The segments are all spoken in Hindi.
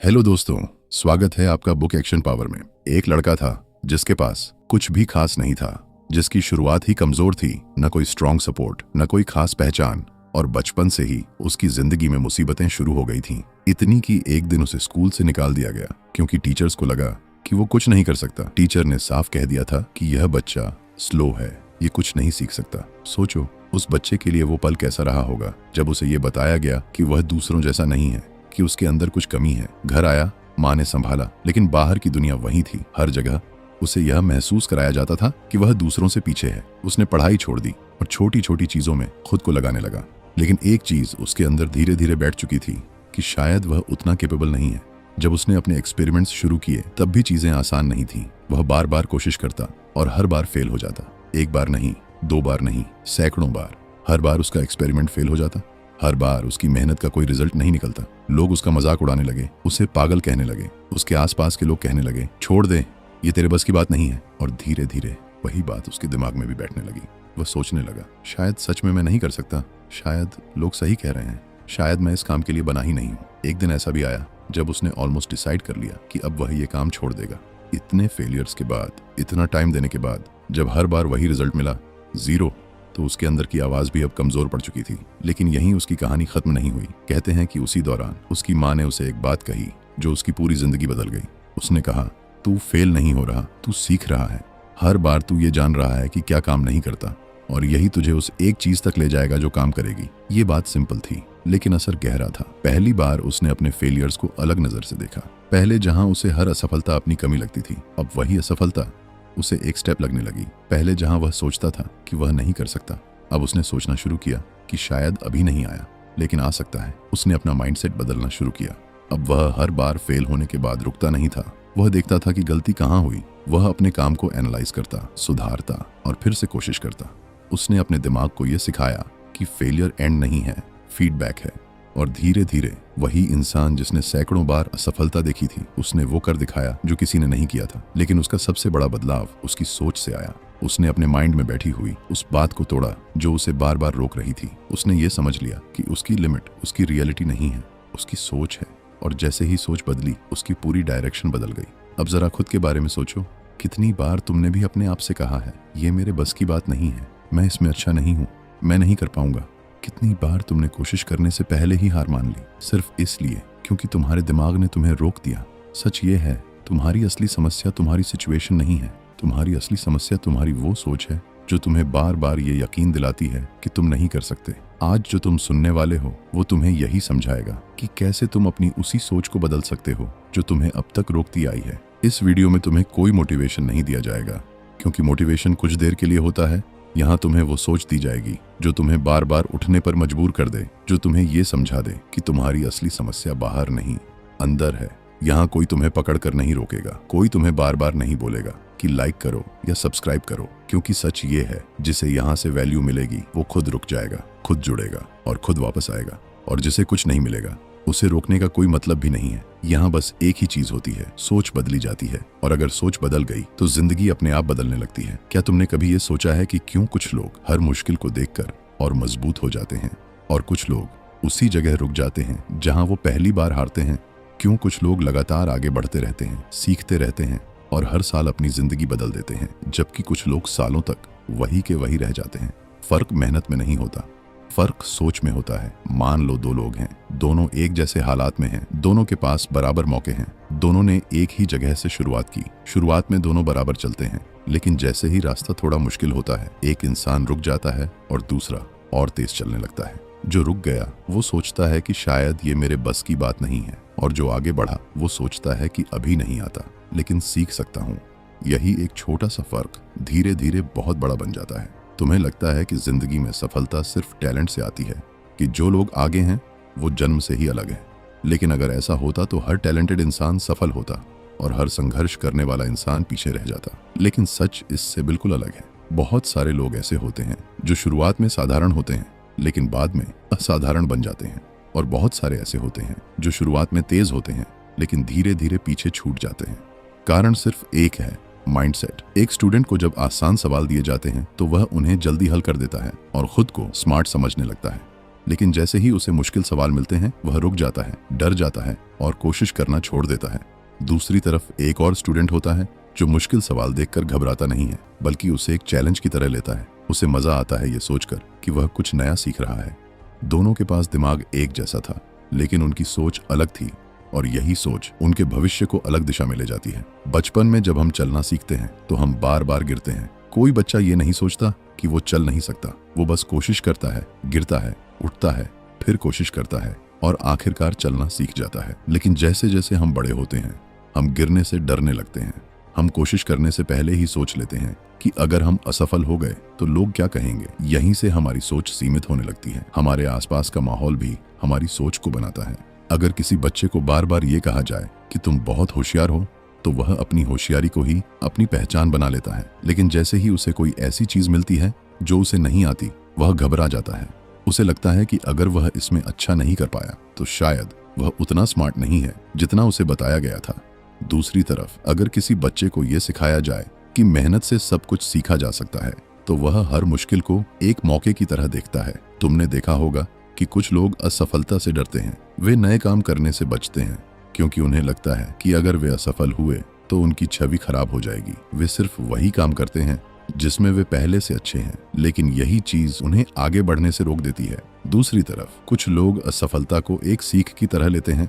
हेलो दोस्तों, स्वागत है आपका बुक एक्शन पावर में। एक लड़का था जिसके पास कुछ भी खास नहीं था, जिसकी शुरुआत ही कमजोर थी, न कोई स्ट्रॉन्ग सपोर्ट, न कोई खास पहचान, और बचपन से ही उसकी जिंदगी में मुसीबतें शुरू हो गई थीं। इतनी कि एक दिन उसे स्कूल से निकाल दिया गया क्योंकि टीचर्स को लगा कि वो कुछ नहीं कर सकता। टीचर ने साफ कह दिया था कि यह बच्चा स्लो है, ये कुछ नहीं सीख सकता। सोचो उस बच्चे के लिए वो पल कैसा रहा होगा जब उसे ये बताया गया कि वह दूसरों जैसा नहीं है, कि उसके अंदर कुछ कमी है। घर आया, माँ ने संभाला, लेकिन बाहर की दुनिया वही थी। हर जगह उसे यह महसूस कराया जाता था कि वह दूसरों से पीछे है। उसने पढ़ाई छोड़ दी और छोटी छोटी चीजों में खुद को लगाने लगा। लेकिन एक चीज उसके अंदर धीरे धीरे बैठ चुकी थी कि शायद वह उतना कैपेबल नहीं है। जब उसने अपने एक्सपेरिमेंट्स शुरू किए तब भी चीजें आसान नहीं थी। वह बार बार कोशिश करता और हर बार फेल हो जाता। एक बार नहीं, दो बार नहीं, सैकड़ों बार। हर बार उसका एक्सपेरिमेंट फेल हो जाता। हर बार उसकी मेहनत का कोई रिजल्ट नहीं निकलता। लोग उसका मजाक उड़ाने लगे, उसे पागल कहने लगे। उसके आसपास के लोग कहने लगे, छोड़ दे, ये तेरे बस की बात नहीं है। और धीरे धीरे वही बात उसके दिमाग में भी बैठने लगी। वह सोचने लगा, शायद सच में मैं नहीं कर सकता, शायद लोग सही कह रहे हैं, शायद मैं इस काम के लिए बना ही नहीं हूँ। एक दिन ऐसा भी आया जब उसने ऑलमोस्ट डिसाइड कर लिया कि अब वह ये काम छोड़ देगा। इतने फेलियर्स के बाद, इतना टाइम देने के बाद, जब हर बार वही रिजल्ट मिला, जीरो, तो उसके अंदर की आवाज भी अब कमजोर पड़ चुकी थी। लेकिन यहीं उसकी कहानी खत्म नहीं हुई। कहते हैं कि उसी दौरान उसकी माँ ने उसे एक बात कही जो उसकी पूरी जिंदगी बदल गई। उसने कहा, तू फेल नहीं हो रहा, तू सीख रहा है। हर बार तू ये जान रहा है कि क्या काम नहीं करता, और यही तुझे उस एक चीज तक ले जाएगा जो काम करेगी। ये बात सिंपल थी लेकिन असर गहरा था। पहली बार उसने अपने फेलियर्स को अलग नजर से देखा। पहले जहां उसे हर असफलता अपनी कमी लगती थी, अब वही असफलता उसे एक स्टेप लगने लगी। पहले जहां वह सोचता था कि वह नहीं कर सकता, अब उसने सोचना शुरू किया कि शायद अभी नहीं आया, लेकिन आ सकता है। उसने अपना माइंडसेट बदलना शुरू किया। अब वह हर बार फेल होने के बाद रुकता नहीं था। वह देखता था कि गलती कहाँ हुई। वह अपने काम को एनालाइज करता, सुधारता और फिर से कोशिश करता। उसने अपने दिमाग को यह सिखाया कि फेलियर एंड नहीं है, फीडबैक है। और धीरे धीरे वही इंसान जिसने सैकड़ों बार असफलता देखी थी, उसने वो कर दिखाया जो किसी ने नहीं किया था। लेकिन उसका सबसे बड़ा बदलाव उसकी सोच से आया। उसने अपने माइंड में बैठी हुई उस बात को तोड़ा जो उसे बार बार रोक रही थी। उसने ये समझ लिया कि उसकी लिमिट उसकी रियलिटी नहीं है, उसकी सोच है। और जैसे ही सोच बदली, उसकी पूरी डायरेक्शन बदल गई। अब जरा खुद के बारे में सोचो, कितनी बार तुमने भी अपने आप से कहा है, ये मेरे बस की बात नहीं है, मैं इसमें अच्छा नहीं हूँ, मैं नहीं कर पाऊंगा। कितनी बार तुमने कोशिश करने से पहले ही हार मान ली, सिर्फ इसलिए क्योंकि तुम्हारे दिमाग ने तुम्हें रोक दिया। सच ये है, तुम्हारी असली समस्या तुम्हारी सिचुएशन नहीं है। तुम्हारी असली समस्या तुम्हारी वो सोच है जो तुम्हें बार बार ये यकीन दिलाती है कि तुम नहीं कर सकते। आज जो तुम सुनने वाले हो वो तुम्हें यही समझाएगा कि कैसे तुम अपनी उसी सोच को बदल सकते हो जो तुम्हें अब तक रोकती आई है। इस वीडियो में तुम्हें कोई मोटिवेशन नहीं दिया जाएगा, क्योंकि मोटिवेशन कुछ देर के लिए होता है। यहाँ तुम्हें वो सोच दी जाएगी जो तुम्हें बार बार उठने पर मजबूर कर दे, जो तुम्हें ये समझा दे कि तुम्हारी असली समस्या बाहर नहीं, अंदर है। यहाँ कोई तुम्हें पकड़ कर नहीं रोकेगा, कोई तुम्हें बार बार नहीं बोलेगा कि लाइक करो या सब्सक्राइब करो, क्योंकि सच ये है, जिसे यहाँ से वैल्यू मिलेगी वो खुद रुक जाएगा, खुद जुड़ेगा और खुद वापस आएगा। और जिसे कुछ नहीं मिलेगा उसे रोकने का कोई मतलब भी नहीं है। यहाँ बस एक ही चीज होती है, सोच बदली जाती है। और अगर सोच बदल गई तो जिंदगी अपने आप बदलने लगती है। क्या तुमने कभी ये सोचा है कि क्यों कुछ लोग हर मुश्किल को देखकर और मजबूत हो जाते हैं और कुछ लोग उसी जगह रुक जाते हैं जहां वो पहली बार हारते हैं? क्यों कुछ लोग लगातार आगे बढ़ते रहते हैं, सीखते रहते हैं और हर साल अपनी जिंदगी बदल देते हैं, जबकि कुछ लोग सालों तक वही के वही रह जाते हैं? फर्क मेहनत में नहीं होता, फर्क सोच में होता है। मान लो दो लोग हैं, दोनों एक जैसे हालात में हैं, दोनों के पास बराबर मौके हैं, दोनों ने एक ही जगह से शुरुआत की। शुरुआत में दोनों बराबर चलते हैं, लेकिन जैसे ही रास्ता थोड़ा मुश्किल होता है, एक इंसान रुक जाता है और दूसरा और तेज चलने लगता है। जो रुक गया वो सोचता है कि शायद ये मेरे बस की बात नहीं है, और जो आगे बढ़ा वो सोचता है कि अभी नहीं आता, लेकिन सीख सकता हूँ। यही एक छोटा सा फर्क धीरे धीरे बहुत बड़ा बन जाता है। तुम्हें लगता है कि जिंदगी में सफलता सिर्फ टैलेंट से आती है, कि जो लोग आगे हैं वो जन्म से ही अलग हैं। लेकिन अगर ऐसा होता तो हर टैलेंटेड इंसान सफल होता और हर संघर्ष करने वाला इंसान पीछे रह जाता। लेकिन सच इससे बिल्कुल अलग है। बहुत सारे लोग ऐसे होते हैं जो शुरुआत में साधारण होते हैं लेकिन बाद में असाधारण बन जाते हैं, और बहुत सारे ऐसे होते हैं जो शुरुआत में तेज होते हैं लेकिन धीरे धीरे पीछे छूट जाते हैं। कारण सिर्फ एक है, माइंडसेट। एक स्टूडेंट को जब आसान सवाल दिए जाते हैं तो वह उन्हें जल्दी हल कर देता है और खुद को स्मार्ट समझने लगता है। लेकिन जैसे ही उसे मुश्किल सवाल मिलते हैं वह रुक जाता है, डर जाता है और कोशिश करना छोड़ देता है। दूसरी तरफ एक और स्टूडेंट होता है जो मुश्किल सवाल देखकर घबराता नहीं है, बल्कि उसे एक चैलेंज की तरह लेता है। उसे मजा आता है ये सोचकर कि वह कुछ नया सीख रहा है। दोनों के पास दिमाग एक जैसा था, लेकिन उनकी सोच अलग थी और यही सोच उनके भविष्य को अलग दिशा में ले जाती है। बचपन में जब हम चलना सीखते हैं तो हम बार बार गिरते हैं। कोई बच्चा ये नहीं सोचता कि वो चल नहीं सकता, वो बस कोशिश करता है, गिरता है, उठता है, फिर कोशिश करता है और आखिरकार चलना सीख जाता है। लेकिन जैसे जैसे हम बड़े होते हैं, हम गिरने से डरने लगते हैं। हम कोशिश करने से पहले ही सोच लेते हैं कि अगर हम असफल हो गए तो लोग क्या कहेंगे। यहीं से हमारी सोच सीमित होने लगती है। हमारे आसपास का माहौल भी हमारी सोच को बनाता है। अगर किसी बच्चे को बार बार ये कहा जाए कि तुम बहुत होशियार हो, तो वह अपनी होशियारी को ही अपनी पहचान बना लेता है। लेकिन जैसे ही उसे कोई ऐसी चीज मिलती है जो उसे नहीं आती, वह घबरा जाता है। उसे लगता है कि अगर वह इसमें अच्छा नहीं कर पाया तो शायद वह उतना स्मार्ट नहीं है जितना उसे बताया गया था। दूसरी तरफ अगर किसी बच्चे को यह सिखाया जाए कि मेहनत से सब कुछ सीखा जा सकता है, तो वह हर मुश्किल को एक मौके की तरह देखता है। तुमने देखा होगा कि कुछ लोग असफलता से डरते हैं। वे नए काम करने से बचते हैं क्योंकि उन्हें लगता है कि अगर वे असफल हुए तो उनकी छवि खराब हो जाएगी। वे सिर्फ वही काम करते हैं जिसमें वे पहले से अच्छे हैं, लेकिन यही चीज उन्हें आगे बढ़ने से रोक देती है। दूसरी तरफ कुछ लोग असफलता को एक सीख की तरह लेते हैं।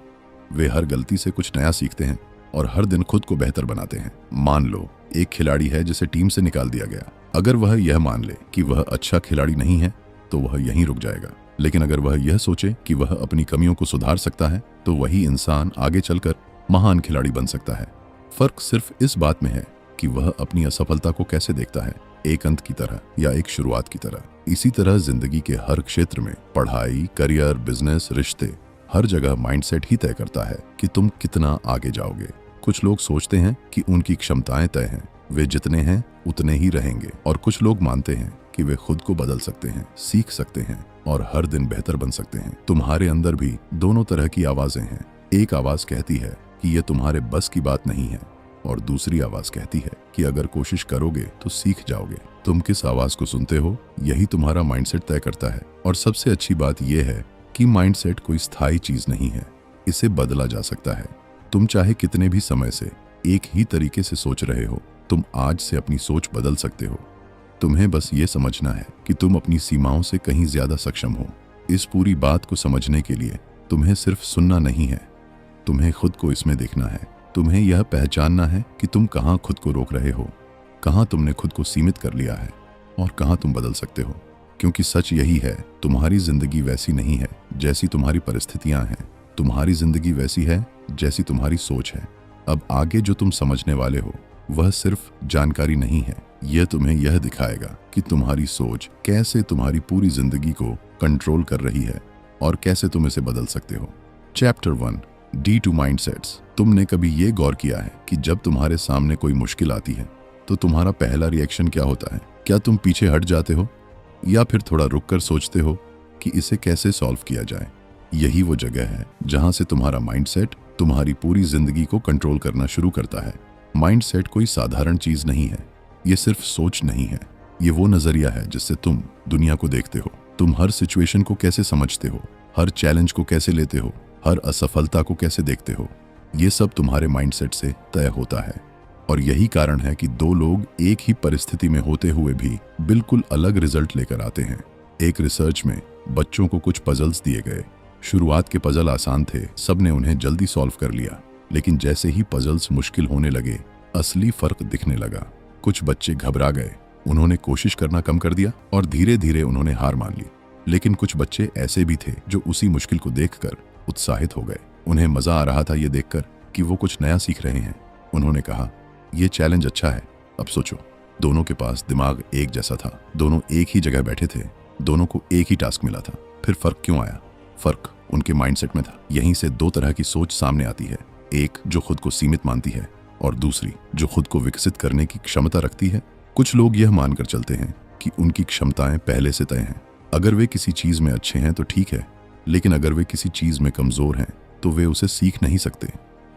वे हर गलती से कुछ नया सीखते हैं और हर दिन खुद को बेहतर बनाते हैं। मान लो एक खिलाड़ी है जिसे टीम से निकाल दिया गया। अगर वह यह मान ले कि वह अच्छा खिलाड़ी नहीं है तो वह यहीं रुक जाएगा। लेकिन अगर वह यह सोचे कि वह अपनी कमियों को सुधार सकता है, तो वही इंसान आगे चलकर महान खिलाड़ी बन सकता है। फर्क सिर्फ इस बात में है कि वह अपनी असफलता को कैसे देखता है, एक अंत की तरह या एक शुरुआत की तरह। इसी तरह जिंदगी के हर क्षेत्र में, पढ़ाई, करियर, बिजनेस, रिश्ते, हर जगह माइंडसेट ही तय करता है कि तुम कितना आगे जाओगे। कुछ लोग सोचते हैं कि उनकी क्षमताएं तय हैं, वे जितने हैं उतने ही रहेंगे, और कुछ लोग मानते हैं कि वे खुद को बदल सकते हैं, सीख सकते हैं और हर दिन बेहतर बन सकते हैं। तुम्हारे अंदर भी दोनों तरह की आवाजें हैं। एक आवाज कहती है कि यह तुम्हारे बस की बात नहीं है, और दूसरी आवाज कहती है कि अगर कोशिश करोगे तो सीख जाओगे। तुम किस आवाज को सुनते हो, यही तुम्हारा माइंडसेट तय करता है। और सबसे अच्छी बात यह है कि माइंडसेट कोई स्थायी चीज नहीं है, इसे बदला जा सकता है। तुम चाहे कितने भी समय से एक ही तरीके से सोच रहे हो, तुम आज से अपनी सोच बदल सकते हो। तुम्हें बस ये समझना है कि तुम अपनी सीमाओं से कहीं ज्यादा सक्षम हो। इस पूरी बात को समझने के लिए तुम्हें सिर्फ सुनना नहीं है, तुम्हें खुद को इसमें देखना है। तुम्हें यह पहचानना है कि तुम कहाँ खुद को रोक रहे हो, कहाँ तुमने खुद को सीमित कर लिया है और कहाँ तुम बदल सकते हो। क्योंकि सच यही है, तुम्हारी जिंदगी वैसी नहीं है जैसी तुम्हारी परिस्थितियां हैं। तुम्हारी जिंदगी वैसी है जैसी तुम्हारी सोच है। अब आगे जो तुम समझने वाले हो वह सिर्फ जानकारी नहीं है, यह तुम्हें यह दिखाएगा कि तुम्हारी सोच कैसे तुम्हारी पूरी जिंदगी को कंट्रोल कर रही है और कैसे तुम इसे बदल सकते हो। Chapter 1, D2 mindsets. तुमने कभी ये गौर किया है कि जब तुम्हारे सामने कोई मुश्किल आती है तो तुम्हारा पहला रिएक्शन क्या होता है? क्या तुम पीछे हट जाते हो या फिर थोड़ा रुककर सोचते हो कि इसे कैसे सॉल्व किया जाए? यही वो जगह है जहां से तुम्हारा माइंडसेट तुम्हारी पूरी जिंदगी को कंट्रोल करना शुरू करता है। माइंडसेट कोई साधारण चीज नहीं है, ये सिर्फ सोच नहीं है, ये वो नजरिया है जिससे तुम दुनिया को देखते हो। तुम हर सिचुएशन को कैसे समझते हो, हर चैलेंज को कैसे लेते हो, हर असफलता को कैसे देखते हो, ये सब तुम्हारे माइंडसेट से तय होता है। और यही कारण है कि दो लोग एक ही परिस्थिति में होते हुए भी बिल्कुल अलग रिजल्ट लेकर आते हैं। एक रिसर्च में बच्चों को कुछ पजल्स दिए गए। शुरुआत के पजल आसान थे, सबने उन्हें जल्दी सॉल्व कर लिया। लेकिन जैसे ही पजल्स मुश्किल होने लगे, असली फर्क दिखने लगा। कुछ बच्चे घबरा गए, उन्होंने कोशिश करना कम कर दिया और धीरे धीरे उन्होंने हार मान ली। लेकिन कुछ बच्चे ऐसे भी थे जो उसी मुश्किल को देखकर उत्साहित हो गए। उन्हें मजा आ रहा था ये देखकर कि वो कुछ नया सीख रहे हैं। उन्होंने कहा, ये चैलेंज अच्छा है। अब सोचो, दोनों के पास दिमाग एक जैसा था, दोनों एक ही जगह बैठे थे, दोनों को एक ही टास्क मिला था। फिर फर्क क्यों आया? फर्क उनके माइंडसेट में था। यहीं से दो तरह की सोच सामने आती है, एक जो खुद को सीमित मानती है और दूसरी जो खुद को विकसित करने की क्षमता रखती है। कुछ लोग यह मानकर चलते हैं कि उनकी क्षमताएं पहले से तय हैं। अगर वे किसी चीज में अच्छे हैं तो ठीक है, लेकिन अगर वे किसी चीज में कमजोर हैं तो वे उसे सीख नहीं सकते।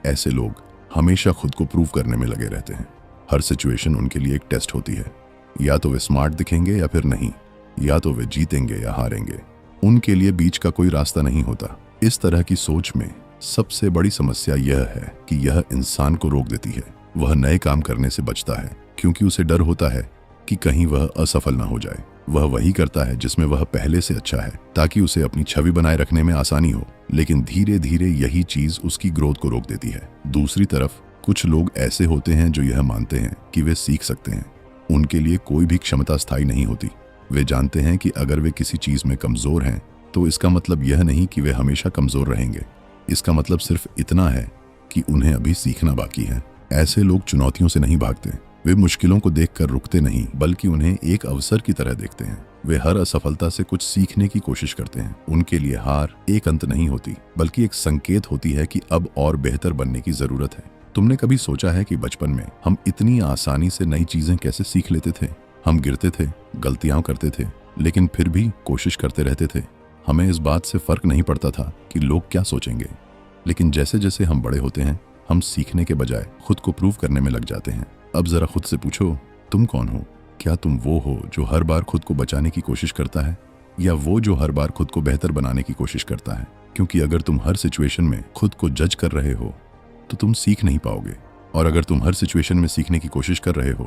ऐसे लोग हमेशा खुद को प्रूव करने में लगे रहते हैं। हर सिचुएशन उनके लिए एक टेस्ट होती है, या तो वे स्मार्ट दिखेंगे या फिर नहीं, या तो वे जीतेंगे या हारेंगे। उनके लिए बीच का कोई रास्ता नहीं होता। इस तरह की सोच में सबसे बड़ी समस्या यह है कि यह इंसान को रोक देती है। वह नए काम करने से बचता है क्योंकि उसे डर होता है कि कहीं वह असफल ना हो जाए। वह वही करता है जिसमें वह पहले से अच्छा है ताकि उसे अपनी छवि बनाए रखने में आसानी हो, लेकिन धीरे धीरे यही चीज उसकी ग्रोथ को रोक देती है। दूसरी तरफ कुछ लोग ऐसे होते हैं जो यह मानते हैं कि वे सीख सकते हैं। उनके लिए कोई भी क्षमता स्थायी नहीं होती। वे जानते हैं कि अगर वे किसी चीज में कमजोर हैं तो इसका मतलब यह नहीं कि वे हमेशा कमजोर रहेंगे। इसका मतलब सिर्फ इतना है कि उन्हें अभी सीखना बाकी है। ऐसे लोग चुनौतियों से नहीं भागते। वे मुश्किलों को देखकर रुकते नहीं, बल्कि उन्हें एक अवसर की तरह देखते हैं। वे हर असफलता से कुछ सीखने की कोशिश करते हैं। उनके लिए हार एक अंत नहीं होती, बल्कि एक संकेत होती है कि अब और बेहतर बनने की जरूरत है। तुमने कभी सोचा है कि बचपन में हम इतनी आसानी से नई चीजें कैसे सीख लेते थे? हम गिरते थे, गलतियां करते थे, लेकिन फिर भी कोशिश करते रहते थे। हमें इस बात से फर्क नहीं पड़ता था कि लोग क्या सोचेंगे। लेकिन जैसे जैसे हम बड़े होते हैं, हम सीखने के बजाय खुद को प्रूव करने में लग जाते हैं। अब जरा खुद से पूछो, तुम कौन हो? क्या तुम वो हो जो हर बार खुद को बचाने की कोशिश करता है, या वो जो हर बार खुद को बेहतर बनाने की कोशिश करता है? क्योंकि अगर तुम हर सिचुएशन में खुद को जज कर रहे हो तो तुम सीख नहीं पाओगे, और अगर तुम हर सिचुएशन में सीखने की कोशिश कर रहे हो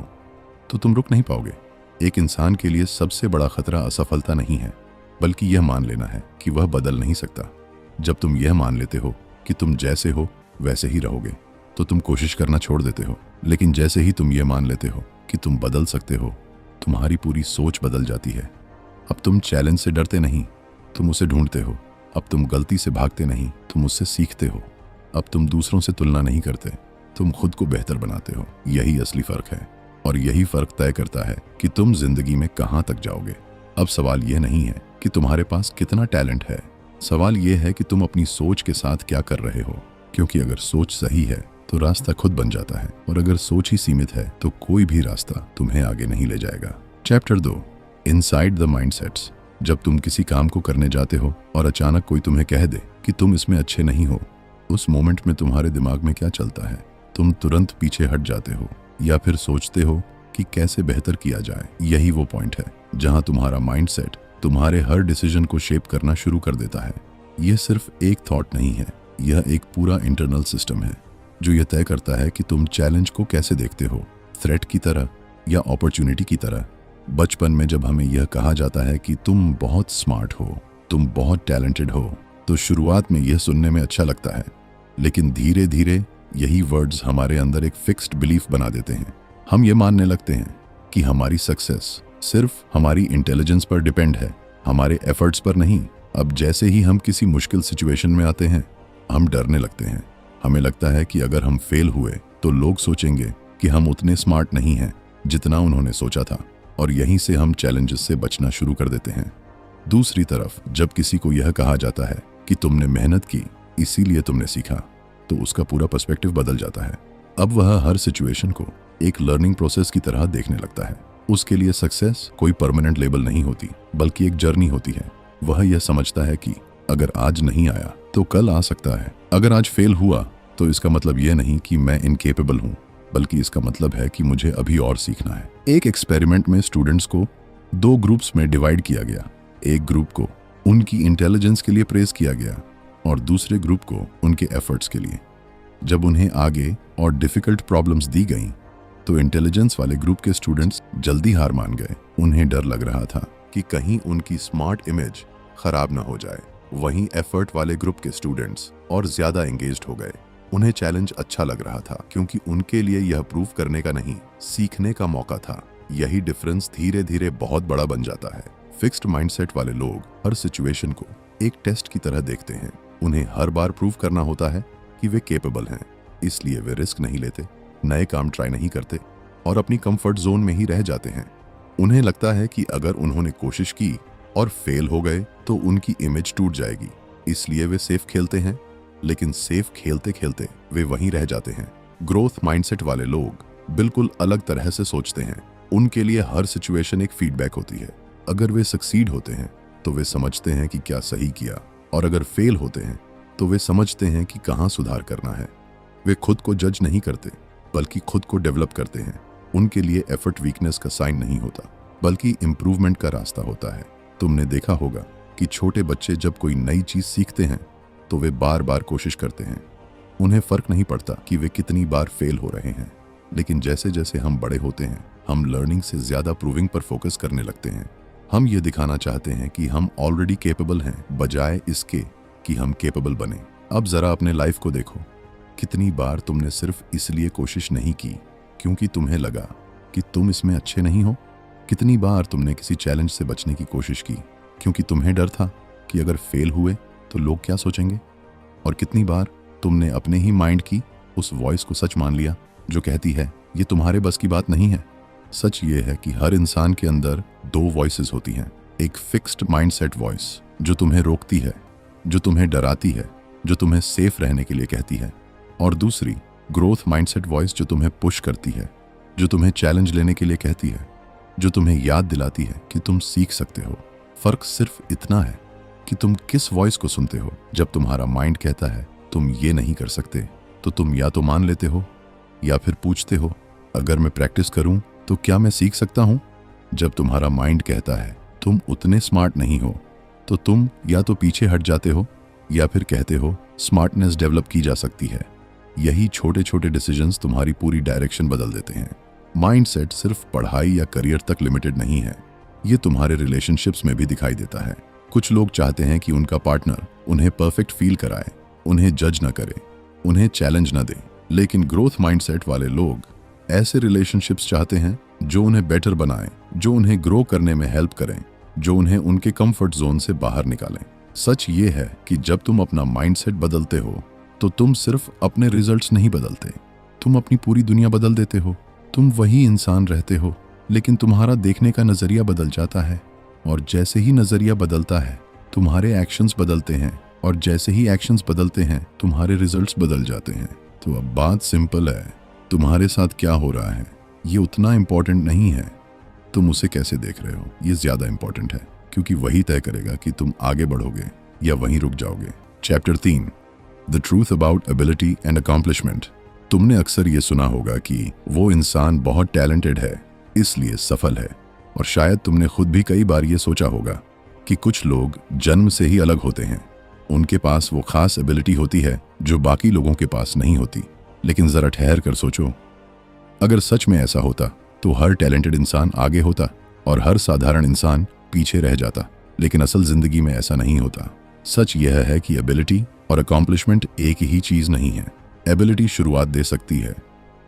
तो तुम रुक नहीं पाओगे। एक इंसान के लिए सबसे बड़ा खतरा असफलता नहीं है, बल्कि यह मान लेना है कि वह बदल नहीं सकता। जब तुम यह मान लेते हो कि तुम जैसे हो वैसे ही रहोगे तो तुम कोशिश करना छोड़ देते हो। लेकिन जैसे ही तुम ये मान लेते हो कि तुम बदल सकते हो, तुम्हारी पूरी सोच बदल जाती है। अब तुम चैलेंज से डरते नहीं, तुम उसे ढूंढते हो। अब तुम गलती से भागते नहीं, तुम उससे सीखते हो। अब तुम दूसरों से तुलना नहीं करते, तुम खुद को बेहतर बनाते हो। यही असली फर्क है, और यही फर्क तय करता है कि तुम जिंदगी में कहां तक जाओगे। अब सवाल यह नहीं है कि तुम्हारे पास कितना टैलेंट है, सवाल यह है कि तुम अपनी सोच के साथ क्या कर रहे हो। क्योंकि अगर सोच सही है तो रास्ता खुद बन जाता है, और अगर सोच ही सीमित है तो कोई भी रास्ता तुम्हें आगे नहीं ले जाएगा। Chapter 2, inside the mindsets. जब तुम किसी काम को करने जाते हो और अचानक कोई तुम्हें कह दे कि तुम इसमें अच्छे नहीं हो, उस मोमेंट में तुम्हारे दिमाग में क्या चलता है? तुम तुरंत पीछे हट जाते हो, या फिर सोचते हो कि कैसे बेहतर किया जाए। यही वो पॉइंट है जहां तुम्हारा माइंडसेट तुम्हारे हर डिसीजन को शेप करना शुरू कर देता है। यह सिर्फ एक थॉट नहीं है, यह एक पूरा इंटरनल सिस्टम है जो यह तय करता है कि तुम चैलेंज को कैसे देखते हो, थ्रेट की तरह या अपॉर्चुनिटी की तरह। बचपन में जब हमें यह कहा जाता है कि तुम बहुत स्मार्ट हो, तुम बहुत टैलेंटेड हो, तो शुरुआत में यह सुनने में अच्छा लगता है, लेकिन धीरे धीरे यही वर्ड्स हमारे अंदर एक फिक्स्ड बिलीफ बना देते हैं। हम ये मानने लगते हैं कि हमारी सक्सेस सिर्फ हमारी इंटेलिजेंस पर डिपेंड है, हमारे एफर्ट्स पर नहीं। अब जैसे ही हम किसी मुश्किल सिचुएशन में आते हैं, हम डरने लगते हैं। हमें लगता है कि अगर हम फेल हुए तो लोग सोचेंगे कि हम उतने स्मार्ट नहीं हैं जितना उन्होंने सोचा था, और यहीं से हम चैलेंजेस से बचना शुरू कर देते हैं। दूसरी तरफ जब किसी को यह कहा जाता है कि तुमने मेहनत की इसीलिए तुमने सीखा, तो उसका पूरा पर्सपेक्टिव बदल जाता है। अब वह हर सिचुएशन को एक लर्निंग प्रोसेस की तरह देखने लगता है। उसके लिए सक्सेस कोई परमानेंट लेबल नहीं होती, बल्कि एक जर्नी होती है। वह यह समझता है कि अगर आज नहीं आया तो कल आ सकता है। अगर आज फेल हुआ तो इसका मतलब यह नहीं कि मैं इनकेपेबल हूँ, बल्कि इसका मतलब है कि मुझे अभी और सीखना है। एक एक्सपेरिमेंट में स्टूडेंट्स को 2 ग्रुप्स में डिवाइड किया गया। एक ग्रुप को उनकी इंटेलिजेंस के लिए प्रेज किया गया, और दूसरे ग्रुप को उनके एफर्ट्स के लिए। जब उन्हें आगे और डिफिकल्ट प्रॉब्लम्स दी गईं, तो इंटेलिजेंस वाले ग्रुप के स्टूडेंट्स जल्दी हार मान गए। उन्हें डर लग रहा था कि कहीं उनकी स्मार्ट इमेज खराब ना हो जाए। वहीं एफर्ट वाले ग्रुप के स्टूडेंट्स और ज्यादा एंगेज्ड हो गए। उन्हें चैलेंज अच्छा लग रहा था, क्योंकि उनके लिए यह प्रूव करने का नहीं, सीखने का मौका था। यही डिफरेंस धीरे धीरे बहुत बड़ा बन जाता है। फिक्स्ड माइंडसेट वाले लोग हर सिचुएशन को एक टेस्ट की तरह देखते हैं। उन्हें हर बार प्रूव करना होता है कि वे केपेबल हैं, इसलिए वे रिस्क नहीं लेते, नए काम ट्राई नहीं करते, और अपनी कंफर्ट जोन में ही रह जाते हैं। उन्हें लगता है कि अगर उन्होंने कोशिश की और फेल हो गए तो उनकी इमेज टूट जाएगी, इसलिए वे सेफ खेलते हैं। लेकिन सेफ खेलते खेलते वे वहीं रह जाते हैं। ग्रोथ माइंडसेट वाले लोग बिल्कुल अलग तरह से सोचते हैं। उनके लिए हर सिचुएशन एक फीडबैक होती है। अगर वे सक्सीड होते हैं तो वे समझते हैं कि क्या सही किया, और अगर फेल होते हैं तो वे समझते हैं कि कहाँ सुधार करना है। वे खुद को जज नहीं करते, बल्कि खुद को डेवलप करते हैं। उनके लिए एफर्ट वीकनेस का साइन नहीं होता, बल्कि इंप्रूवमेंट का रास्ता होता है। तुमने देखा होगा कि छोटे बच्चे जब कोई नई चीज सीखते हैं तो वे बार बार कोशिश करते हैं। उन्हें फर्क नहीं पड़ता कि वे कितनी बार फेल हो रहे हैं। लेकिन जैसे जैसे हम बड़े होते हैं, हम लर्निंग से ज्यादा प्रूविंग पर फोकस करने लगते हैं। हम ये दिखाना चाहते हैं कि हम ऑलरेडी केपेबल हैं, बजाय इसके कि हम केपेबल बने। अब जरा अपने लाइफ को देखो। कितनी बार तुमने सिर्फ इसलिए कोशिश नहीं की क्योंकि तुम्हें लगा कि तुम इसमें अच्छे नहीं हो? कितनी बार तुमने किसी चैलेंज से बचने की कोशिश की क्योंकि तुम्हें डर था कि अगर फेल हुए तो लोग क्या सोचेंगे? और कितनी बार तुमने अपने ही माइंड की उस वॉइस को सच मान लिया जो कहती है ये तुम्हारे बस की बात नहीं है? सच ये है कि हर इंसान के अंदर दो वॉइसेस होती हैं। एक फिक्स्ड माइंडसेट वॉइस जो तुम्हें रोकती है, जो तुम्हें डराती है, जो तुम्हें सेफ रहने के लिए कहती है, और दूसरी ग्रोथ माइंडसेट वॉइस जो तुम्हें पुश करती है, जो तुम्हें चैलेंज लेने के लिए कहती है, जो तुम्हें याद दिलाती है कि तुम सीख सकते हो। फर्क सिर्फ इतना है कि तुम किस वॉइस को सुनते हो। जब तुम्हारा माइंड कहता है तुम ये नहीं कर सकते, तो तुम या तो मान लेते हो या फिर पूछते हो अगर मैं प्रैक्टिस करूं तो क्या मैं सीख सकता हूं? जब तुम्हारा माइंड कहता है तुम उतने स्मार्ट नहीं हो, तो तुम या तो पीछे हट जाते हो या फिर कहते हो स्मार्टनेस डेवलप की जा सकती है। यही छोटे छोटे डिसीजंस तुम्हारी पूरी डायरेक्शन बदल देते हैं। माइंडसेट सिर्फ पढ़ाई या करियर तक लिमिटेड नहीं है, ये तुम्हारे रिलेशनशिप्स में भी दिखाई देता है। कुछ लोग चाहते हैं कि उनका पार्टनर उन्हें परफेक्ट फील कराए, उन्हें जज न करे, उन्हें चैलेंज न दे। लेकिन ग्रोथ माइंडसेट वाले लोग ऐसे रिलेशनशिप्स चाहते हैं जो उन्हें बेटर बनाएं, जो उन्हें ग्रो करने में हेल्प करें, जो उन्हें उनके कंफर्ट जोन से बाहर निकालें। सच ये है कि जब तुम अपना माइंडसेट बदलते हो तो तुम सिर्फ अपने रिजल्ट्स नहीं बदलते, तुम अपनी पूरी दुनिया बदल देते हो। तुम वही इंसान रहते हो, लेकिन तुम्हारा देखने का नजरिया बदल जाता है। और जैसे ही नजरिया बदलता है, तुम्हारे एक्शंस बदलते हैं, और जैसे ही एक्शंस बदलते हैं, तुम्हारे रिजल्ट्स बदल जाते हैं। तो अब बात सिंपल है, तुम्हारे साथ क्या हो रहा है ये उतना इम्पोर्टेंट नहीं है, तुम उसे कैसे देख रहे हो ये ज्यादा इम्पोर्टेंट है, क्योंकि वही तय करेगा कि तुम आगे बढ़ोगे या वहीं रुक जाओगे। Chapter 3, the truth about ability and accomplishment. तुमने अक्सर ये सुना होगा कि वो इंसान बहुत टैलेंटेड है इसलिए सफल है, और शायद तुमने खुद भी कई बार ये सोचा होगा कि कुछ लोग जन्म से ही अलग होते हैं, उनके पास वो खास एबिलिटी होती है जो बाकी लोगों के पास नहीं होती। लेकिन जरा ठहर कर सोचो, अगर सच में ऐसा होता तो हर टैलेंटेड इंसान आगे होता और हर साधारण इंसान पीछे रह जाता। लेकिन असल जिंदगी में ऐसा नहीं होता। सच यह है कि एबिलिटी और अकॉम्प्लिशमेंट एक ही चीज नहीं है। एबिलिटी शुरुआत दे सकती है,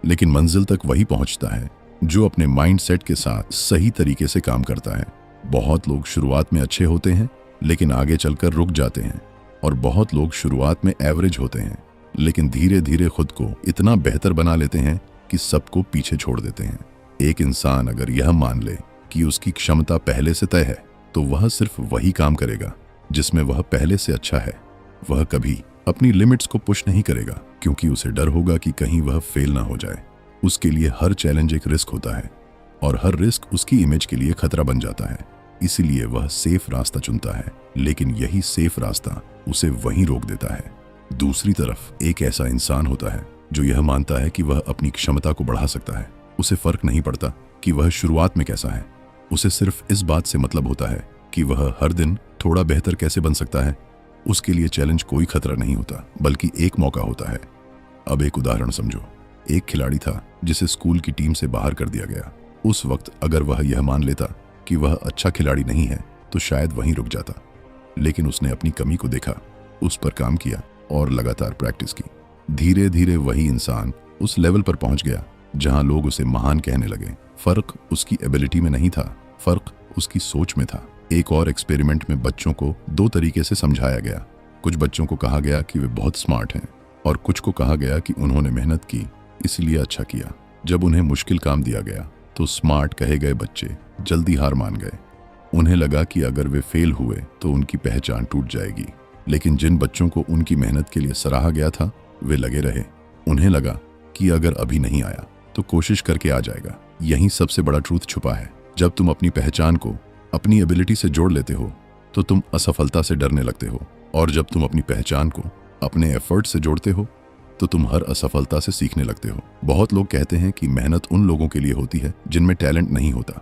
लेकिन मंजिल तक वही पहुंचता है जो अपने माइंडसेट के साथ सही तरीके से काम करता है। बहुत लोग शुरुआत में अच्छे होते हैं लेकिन आगे चलकर रुक जाते हैं, और बहुत लोग शुरुआत में एवरेज होते हैं लेकिन धीरे धीरे खुद को इतना बेहतर बना लेते हैं कि सबको पीछे छोड़ देते हैं। एक इंसान अगर यह मान ले कि उसकी क्षमता पहले से तय है, तो वह सिर्फ वही काम करेगा जिसमें वह पहले से अच्छा है। वह कभी अपनी लिमिट्स को पुश नहीं करेगा, क्योंकि उसे डर होगा कि कहीं वह फेल ना हो जाए। उसके लिए हर चैलेंज एक रिस्क होता है, और हर रिस्क उसकी इमेज के लिए खतरा बन जाता है। इसीलिए वह सेफ रास्ता चुनता है, लेकिन यही सेफ रास्ता उसे वहीं रोक देता है। दूसरी तरफ एक ऐसा इंसान होता है जो यह मानता है कि वह अपनी क्षमता को बढ़ा सकता है। उसे फर्क नहीं पड़ता कि वह शुरुआत में कैसा है, उसे सिर्फ इस बात से मतलब होता है कि वह हर दिन थोड़ा बेहतर कैसे बन सकता है। उसके लिए चैलेंज कोई खतरा नहीं होता, बल्कि एक मौका होता है। अब एक उदाहरण समझो। एक खिलाड़ी था जिसे स्कूल की टीम से बाहर कर दिया गया। उस वक्त अगर वह यह मान लेता कि वह अच्छा खिलाड़ी नहीं है, तो शायद वहीं रुक जाता। लेकिन उसने अपनी कमी को देखा, उस पर काम किया और लगातार प्रैक्टिस की। धीरे धीरे वही इंसान उस लेवल पर पहुंच गया जहां लोग उसे महान कहने लगे। फर्क उसकी एबिलिटी में नहीं था, फर्क उसकी सोच में था। एक और एक्सपेरिमेंट में बच्चों को दो तरीके से समझाया गया। कुछ बच्चों को कहा गया कि वे बहुत स्मार्ट हैं, और कुछ को कहा गया कि उन्होंने मेहनत की इसलिए अच्छा किया। जब उन्हें मुश्किल काम दिया गया तो स्मार्ट कहे गए बच्चे जल्दी हार मान गए। उन्हें लगा कि अगर वे फेल हुए तो उनकी पहचान टूट जाएगी। लेकिन जिन बच्चों को उनकी मेहनत के लिए सराहा गया था, वे लगे रहे। उन्हें लगा कि अगर अभी नहीं आया तो कोशिश करके आ जाएगा। यही सबसे बड़ा ट्रूथ छुपा है। जब तुम अपनी पहचान को अपनी एबिलिटी से जोड़ लेते हो तो तुम असफलता से डरने लगते हो, और जब तुम अपनी पहचान को अपने एफर्ट से जोड़ते हो तो तुम हर असफलता से सीखने लगते हो। बहुत लोग कहते हैं कि मेहनत उन लोगों के लिए होती है जिनमें टैलेंट नहीं होता,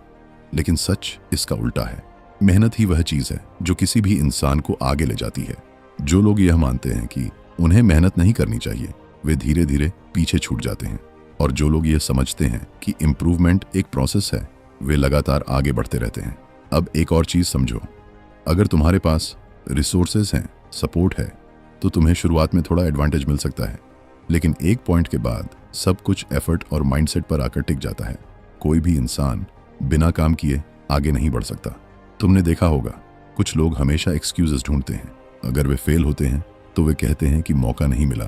लेकिन सच इसका उल्टा है। मेहनत ही वह चीज़ है जो किसी भी इंसान को आगे ले जाती है। जो लोग यह मानते हैं कि उन्हें मेहनत नहीं करनी चाहिए, वे धीरे धीरे पीछे छूट जाते हैं। और जो लोग यह समझते हैं कि इम्प्रूवमेंट एक प्रोसेस है, वे लगातार आगे बढ़ते रहते हैं। अब एक और चीज़ समझो, अगर तुम्हारे पास रिसोर्सेज हैं, सपोर्ट है, तो तुम्हें शुरुआत में थोड़ा एडवांटेज मिल सकता है, लेकिन एक पॉइंट के बाद सब कुछ एफर्ट और माइंडसेट पर आकर टिक जाता है। कोई भी इंसान बिना काम किए आगे नहीं बढ़ सकता। तुमने देखा होगा, कुछ लोग हमेशा एक्सक्यूजेस ढूंढते हैं। अगर वे फेल होते हैं तो वे कहते हैं कि मौका नहीं मिला,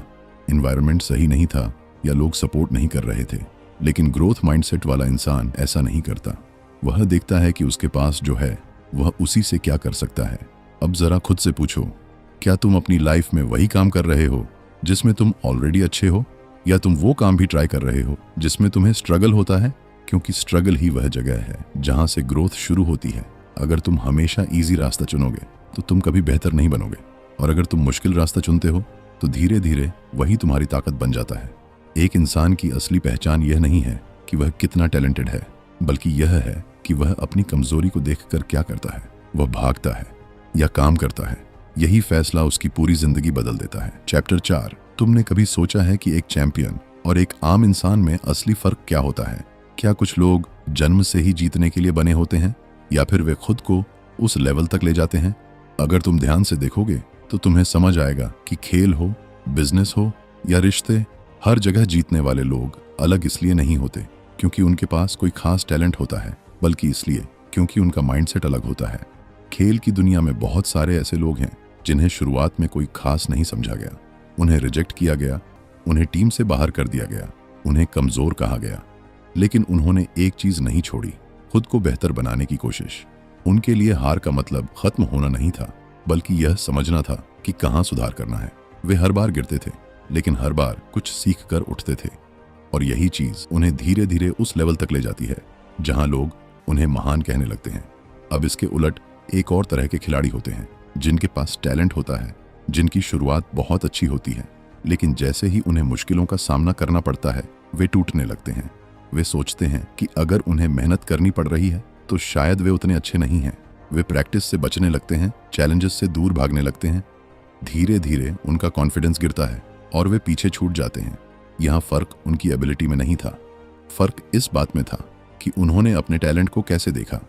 एनवायरनमेंट सही नहीं था या लोग सपोर्ट नहीं कर रहे थे। लेकिन ग्रोथ माइंडसेट वाला इंसान ऐसा नहीं करता। वह देखता है कि उसके पास जो है वह उसी से क्या कर सकता है। अब जरा खुद से पूछो, क्या तुम अपनी लाइफ में वही काम कर रहे हो जिसमें तुम ऑलरेडी अच्छे हो, या तुम वो काम भी ट्राई कर रहे हो जिसमें तुम्हें स्ट्रगल होता है? क्योंकि स्ट्रगल ही वह जगह है जहां से ग्रोथ शुरू होती है। अगर तुम हमेशा इजी रास्ता चुनोगे तो तुम कभी बेहतर नहीं बनोगे, और अगर तुम मुश्किल रास्ता चुनते हो तो धीरे धीरे वही तुम्हारी ताकत बन जाता है। एक इंसान की असली पहचान यह नहीं है कि वह कितना टैलेंटेड है, बल्कि यह है कि वह अपनी कमजोरी को देखकर क्या करता है। वह भागता है या काम करता है। यही फैसला उसकी पूरी जिंदगी बदल देता है। चैप्टर 4, तुमने कभी सोचा है कि एक चैंपियन और एक आम इंसान में असली फर्क क्या होता है? क्या कुछ लोग जन्म से ही जीतने के लिए बने होते हैं, या फिर वे खुद को उस लेवल तक ले जाते हैं? अगर तुम ध्यान से देखोगे तो तुम्हें समझ आएगा कि खेल हो, बिजनेस हो या रिश्ते, हर जगह जीतने वाले लोग अलग इसलिए नहीं होते क्योंकि उनके पास कोई खास टैलेंट होता है, बल्कि इसलिए क्योंकि उनका माइंडसेट अलग होता है। खेल की दुनिया में बहुत सारे ऐसे लोग हैं जिन्हें शुरुआत में कोई खास नहीं समझा गया। उन्हें रिजेक्ट किया गया, उन्हें टीम से बाहर कर दिया गया, उन्हें कमजोर कहा गया, लेकिन उन्होंने एक चीज नहीं छोड़ी, खुद को बेहतर बनाने की कोशिश। उनके लिए हार का मतलब खत्म होना नहीं था, बल्कि यह समझना था कि कहां सुधार करना है। वे हर बार गिरते थे, लेकिन हर बार कुछ सीख कर उठते थे, और यही चीज उन्हें धीरे धीरे उस लेवल तक ले जाती है जहां लोग उन्हें महान कहने लगते हैं। अब इसके उलट एक और तरह के खिलाड़ी होते हैं जिनके पास टैलेंट होता है, जिनकी शुरुआत बहुत अच्छी होती है, लेकिन जैसे ही उन्हें मुश्किलों का सामना करना पड़ता है वे टूटने लगते हैं। वे सोचते हैं कि अगर उन्हें मेहनत करनी पड़ रही है तो शायद वे उतने अच्छे नहीं हैं। वे प्रैक्टिस से बचने लगते हैं, चैलेंजेस से दूर भागने लगते हैं। धीरे धीरे उनका कॉन्फिडेंस गिरता है और वे पीछे छूट जाते हैं। यहाँ फर्क उनकी एबिलिटी में नहीं था, फर्क इस बात में था कि उन्होंने अपने टैलेंट को कैसे देखा।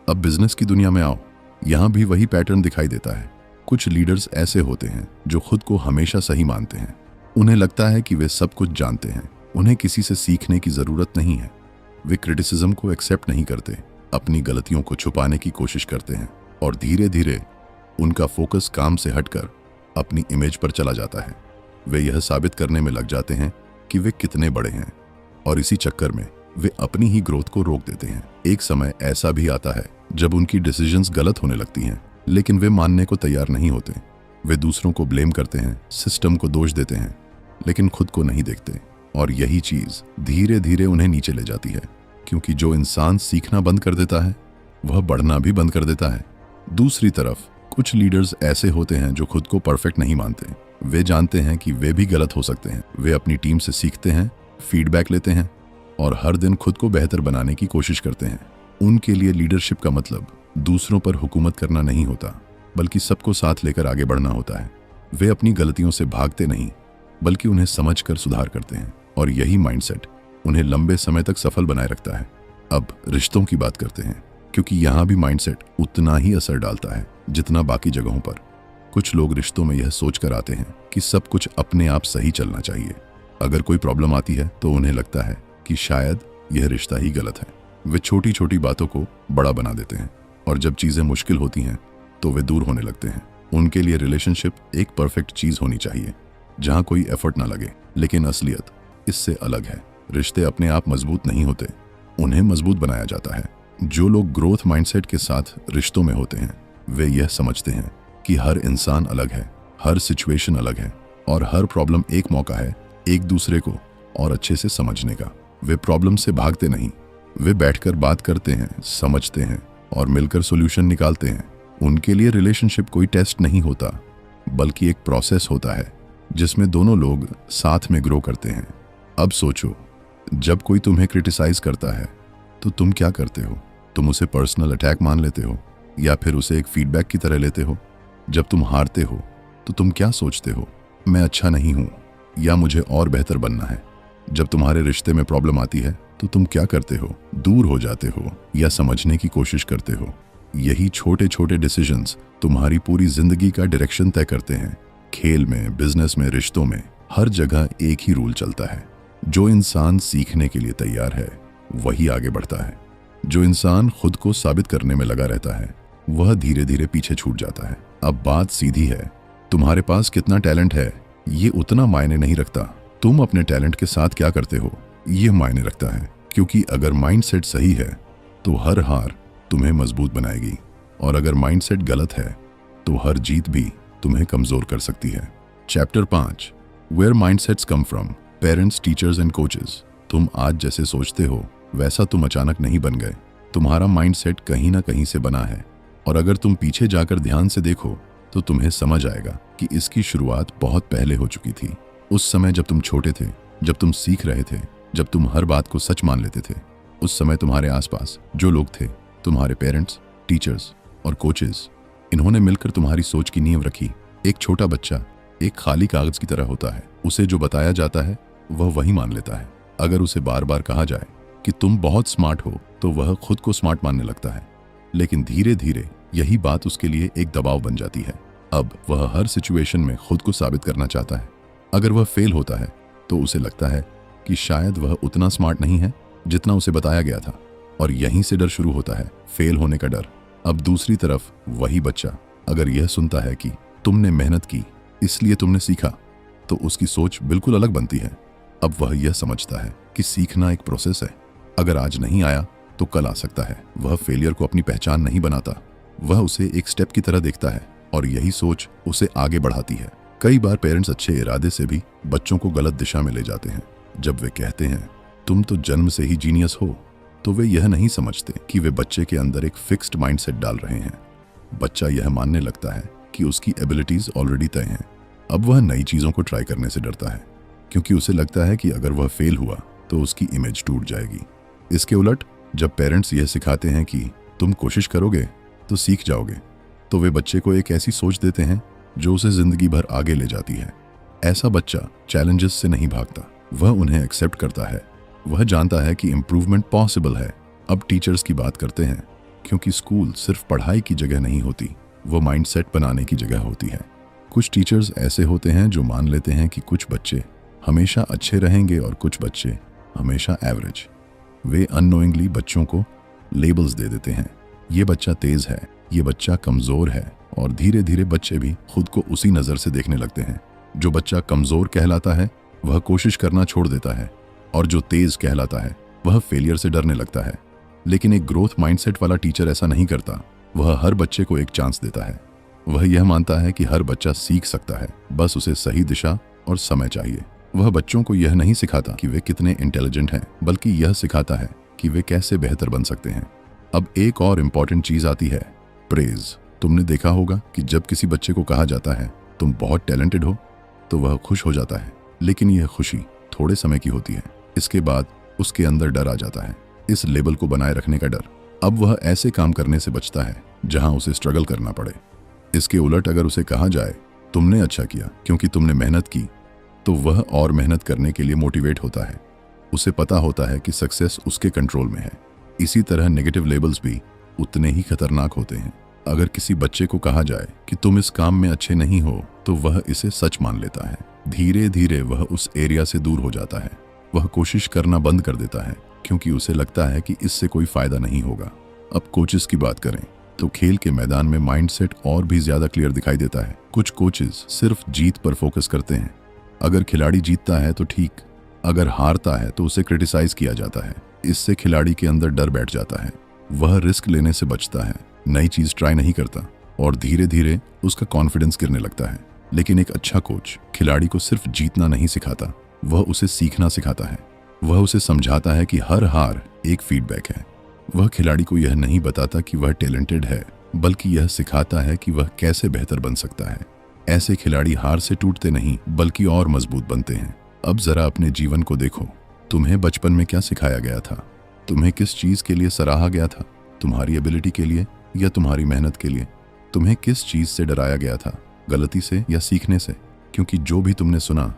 अब बिजनेस की दुनिया में आओ, यहाँ भी वही पैटर्न दिखाई देता है। कुछ लीडर्स ऐसे होते हैं जो खुद को हमेशा सही मानते हैं। उन्हें लगता है कि वे सब कुछ जानते हैं, उन्हें किसी से सीखने की जरूरत नहीं है। वे क्रिटिसिज्म को एक्सेप्ट नहीं करते, अपनी गलतियों को छुपाने की कोशिश करते हैं, और धीरे धीरे उनका फोकस काम से हटकर अपनी इमेज पर चला जाता है। वे यह साबित करने में लग जाते हैं कि वे कितने बड़े हैं, और इसी चक्कर में वे अपनी ही ग्रोथ को रोक देते हैं। एक समय ऐसा भी आता है जब उनकी डिसीजंस गलत होने लगती हैं, लेकिन वे मानने को तैयार नहीं होते। वे दूसरों को ब्लेम करते हैं, सिस्टम को दोष देते हैं, लेकिन खुद को नहीं देखते, और यही चीज धीरे धीरे उन्हें नीचे ले जाती है। क्योंकि जो इंसान सीखना बंद कर देता है वह बढ़ना भी बंद कर देता है। दूसरी तरफ कुछ लीडर्स ऐसे होते हैं जो खुद को परफेक्ट नहीं मानते। वे जानते हैं कि वे भी गलत हो सकते हैं। वे अपनी टीम से सीखते हैं, फीडबैक लेते हैं, और हर दिन खुद को बेहतर बनाने की कोशिश करते हैं। उनके लिए लीडरशिप का मतलब दूसरों पर हुकूमत करना नहीं होता, बल्कि सबको साथ लेकर आगे बढ़ना होता है। वे अपनी गलतियों से भागते नहीं, बल्कि उन्हें समझकर सुधार करते हैं, और यही माइंडसेट उन्हें लंबे समय तक सफल बनाए रखता है। अब रिश्तों की बात करते हैं, क्योंकि यहाँ भी माइंडसेट उतना ही असर डालता है जितना बाकी जगहों पर। कुछ लोग रिश्तों में यह सोचकर आते हैं कि सब कुछ अपने आप सही चलना चाहिए। अगर कोई प्रॉब्लम आती है तो उन्हें लगता है कि शायद यह रिश्ता ही गलत है। वे छोटी छोटी बातों को बड़ा बना देते हैं, और जब चीजें मुश्किल होती हैं तो वे दूर होने लगते हैं। उनके लिए रिलेशनशिप एक परफेक्ट चीज होनी चाहिए जहां कोई एफर्ट ना लगे, लेकिन असलियत इससे अलग है। रिश्ते अपने आप मजबूत नहीं होते, उन्हें मजबूत बनाया जाता है। जो लोग ग्रोथ माइंडसेट के साथ रिश्तों में होते हैं वे यह समझते हैं कि हर इंसान अलग है, हर सिचुएशन अलग है, और हर प्रॉब्लम एक मौका है एक दूसरे को और अच्छे से समझने का। वे प्रॉब्लम से भागते नहीं, वे बैठकर बात करते हैं, समझते हैं और मिलकर सॉल्यूशन निकालते हैं। उनके लिए रिलेशनशिप कोई टेस्ट नहीं होता, बल्कि एक प्रोसेस होता है जिसमें दोनों लोग साथ में ग्रो करते हैं। अब सोचो, जब कोई तुम्हें क्रिटिसाइज करता है तो तुम क्या करते हो? तुम उसे पर्सनल अटैक मान लेते हो, या फिर उसे एक फीडबैक की तरह लेते हो? जब तुम हारते हो तो तुम क्या सोचते हो? मैं अच्छा नहीं हूँ या मुझे और बेहतर बनना है? जब तुम्हारे रिश्ते में प्रॉब्लम आती है तो तुम क्या करते हो? दूर हो जाते हो या समझने की कोशिश करते हो? यही छोटे छोटे डिसीजंस तुम्हारी पूरी जिंदगी का डायरेक्शन तय करते हैं। खेल में, बिजनेस में, रिश्तों में, हर जगह एक ही रूल चलता है। जो इंसान सीखने के लिए तैयार है वही आगे बढ़ता है। जो इंसान खुद को साबित करने में लगा रहता है वह धीरे धीरे पीछे छूट जाता है। अब बात सीधी है, तुम्हारे पास कितना टैलेंट है ये उतना मायने नहीं रखता, तुम अपने टैलेंट के साथ क्या करते हो ये मायने रखता है। क्योंकि अगर माइंडसेट सही है तो हर हार तुम्हें मजबूत बनाएगी, और अगर माइंडसेट गलत है तो हर जीत भी तुम्हें कमजोर कर सकती है। Chapter 5, where mindsets come from, parents, teachers and coaches. तुम आज जैसे सोचते हो वैसा तुम अचानक नहीं बन गए। तुम्हारा माइंडसेट कहीं ना कहीं से बना है, और अगर तुम पीछे जाकर ध्यान से देखो तो तुम्हें समझ आएगा कि इसकी शुरुआत बहुत पहले हो चुकी थी। उस समय जब तुम छोटे थे, जब तुम सीख रहे थे, जब तुम हर बात को सच मान लेते थे, उस समय तुम्हारे आसपास जो लोग थे, तुम्हारे पेरेंट्स, टीचर्स और कोचेस, इन्होंने मिलकर तुम्हारी सोच की नींव रखी। एक छोटा बच्चा एक खाली कागज की तरह होता है, उसे जो बताया जाता है वह वही मान लेता है। अगर उसे बार बार कहा जाए कि तुम बहुत स्मार्ट हो तो वह खुद को स्मार्ट मानने लगता है, लेकिन धीरे धीरे यही बात उसके लिए एक दबाव बन जाती है। अब वह हर सिचुएशन में खुद को साबित करना चाहता है। अगर वह फेल होता है तो उसे लगता है कि शायद वह उतना स्मार्ट नहीं है जितना उसे बताया गया था, और यहीं से डर शुरू होता है, फेल होने का डर। अब दूसरी तरफ वही बच्चा अगर यह सुनता है कि तुमने मेहनत की इसलिए तुमने सीखा, तो उसकी सोच बिल्कुल अलग बनती है। अब वह यह समझता है कि सीखना एक प्रोसेस है, अगर आज नहीं आया तो कल आ सकता है। वह फेलियर को अपनी पहचान नहीं बनाता, वह उसे एक स्टेप की तरह देखता है, और यही सोच उसे आगे बढ़ाती है। कई बार पेरेंट्स अच्छे इरादे से भी बच्चों को गलत दिशा में ले जाते हैं। जब वे कहते हैं तुम तो जन्म से ही जीनियस हो, तो वे यह नहीं समझते कि वे बच्चे के अंदर एक फिक्स्ड माइंडसेट डाल रहे हैं। बच्चा यह मानने लगता है कि उसकी एबिलिटीज ऑलरेडी तय हैं। अब वह नई चीज़ों को ट्राई करने से डरता है, क्योंकि उसे लगता है कि अगर वह फेल हुआ तो उसकी इमेज टूट जाएगी। इसके उलट जब पेरेंट्स यह सिखाते हैं कि तुम कोशिश करोगे तो सीख जाओगे, तो वे बच्चे को एक ऐसी सोच देते हैं जो उसे जिंदगी भर आगे ले जाती है। ऐसा बच्चा चैलेंजेस से नहीं भागता, वह उन्हें एक्सेप्ट करता है। वह जानता है कि इम्प्रूवमेंट पॉसिबल है। अब टीचर्स की बात करते हैं, क्योंकि स्कूल सिर्फ पढ़ाई की जगह नहीं होती, वो माइंडसेट बनाने की जगह होती है। कुछ टीचर्स ऐसे होते हैं जो मान लेते हैं कि कुछ बच्चे हमेशा अच्छे रहेंगे और कुछ बच्चे हमेशा एवरेज। वे अननोइंगली बच्चों को लेबल्स दे देते हैं, ये बच्चा तेज है, ये बच्चा कमजोर है, और धीरे धीरे बच्चे भी खुद को उसी नज़र से देखने लगते हैं। जो बच्चा कमजोर कहलाता है वह कोशिश करना छोड़ देता है, और जो तेज कहलाता है वह फेलियर से डरने लगता है। लेकिन एक ग्रोथ माइंडसेट वाला टीचर ऐसा नहीं करता। वह हर बच्चे को एक चांस देता है। वह यह मानता है कि हर बच्चा सीख सकता है, बस उसे सही दिशा और समय चाहिए। वह बच्चों को यह नहीं सिखाता कि वे कितने इंटेलिजेंट हैं, बल्कि यह सिखाता है कि वे कैसे बेहतर बन सकते हैं। अब एक और इम्पॉर्टेंट चीज आती है, प्रेज। तुमने देखा होगा कि जब किसी बच्चे को कहा जाता है तुम बहुत टैलेंटेड हो तो वह खुश हो जाता है, लेकिन यह खुशी थोड़े समय की होती है। इसके बाद उसके अंदर डर आ जाता है, इस लेबल को बनाए रखने का डर। अब वह ऐसे काम करने से बचता है जहां उसे स्ट्रगल करना पड़े। इसके उलट अगर उसे कहा जाए तुमने अच्छा किया क्योंकि तुमने मेहनत की, तो वह और मेहनत करने के लिए मोटिवेट होता है। उसे पता होता है कि सक्सेस उसके कंट्रोल में है। इसी तरह नेगेटिव लेबल्स भी उतने ही खतरनाक होते हैं। अगर किसी बच्चे को कहा जाए कि तुम इस काम में अच्छे नहीं हो, तो वह इसे सच मान लेता है। धीरे धीरे वह उस एरिया से दूर हो जाता है। वह कोशिश करना बंद कर देता है, क्योंकि उसे लगता है कि इससे कोई फायदा नहीं होगा। अब कोचेस की बात करें तो खेल के मैदान में माइंडसेट और भी ज्यादा क्लियर दिखाई देता है। कुछ कोचेस सिर्फ जीत पर फोकस करते हैं। अगर खिलाड़ी जीतता है तो ठीक, अगर हारता है तो उसे क्रिटिसाइज किया जाता है। इससे खिलाड़ी के अंदर डर बैठ जाता है। वह रिस्क लेने से बचता है, नई चीज ट्राई नहीं करता, और धीरे धीरे उसका कॉन्फिडेंस गिरने लगता है। लेकिन एक अच्छा कोच खिलाड़ी को सिर्फ जीतना नहीं सिखाता, वह उसे सीखना सिखाता है। वह उसे समझाता है कि हर हार एक फीडबैक है। वह खिलाड़ी को यह नहीं बताता कि वह टैलेंटेड है, बल्कि यह सिखाता है कि वह कैसे बेहतर बन सकता है। ऐसे खिलाड़ी हार से टूटते नहीं, बल्कि और मजबूत बनते हैं। अब जरा अपने जीवन को देखो, तुम्हें बचपन में क्या सिखाया गया था? तुम्हें किस चीज के लिए सराहा गया था? तुम्हारी एबिलिटी के लिए या तुम्हारी मेहनत के लिए? तुम्हें किस चीज से डराया गया था, गलती से या सीखने से? क्योंकि जो भी तुमने सुना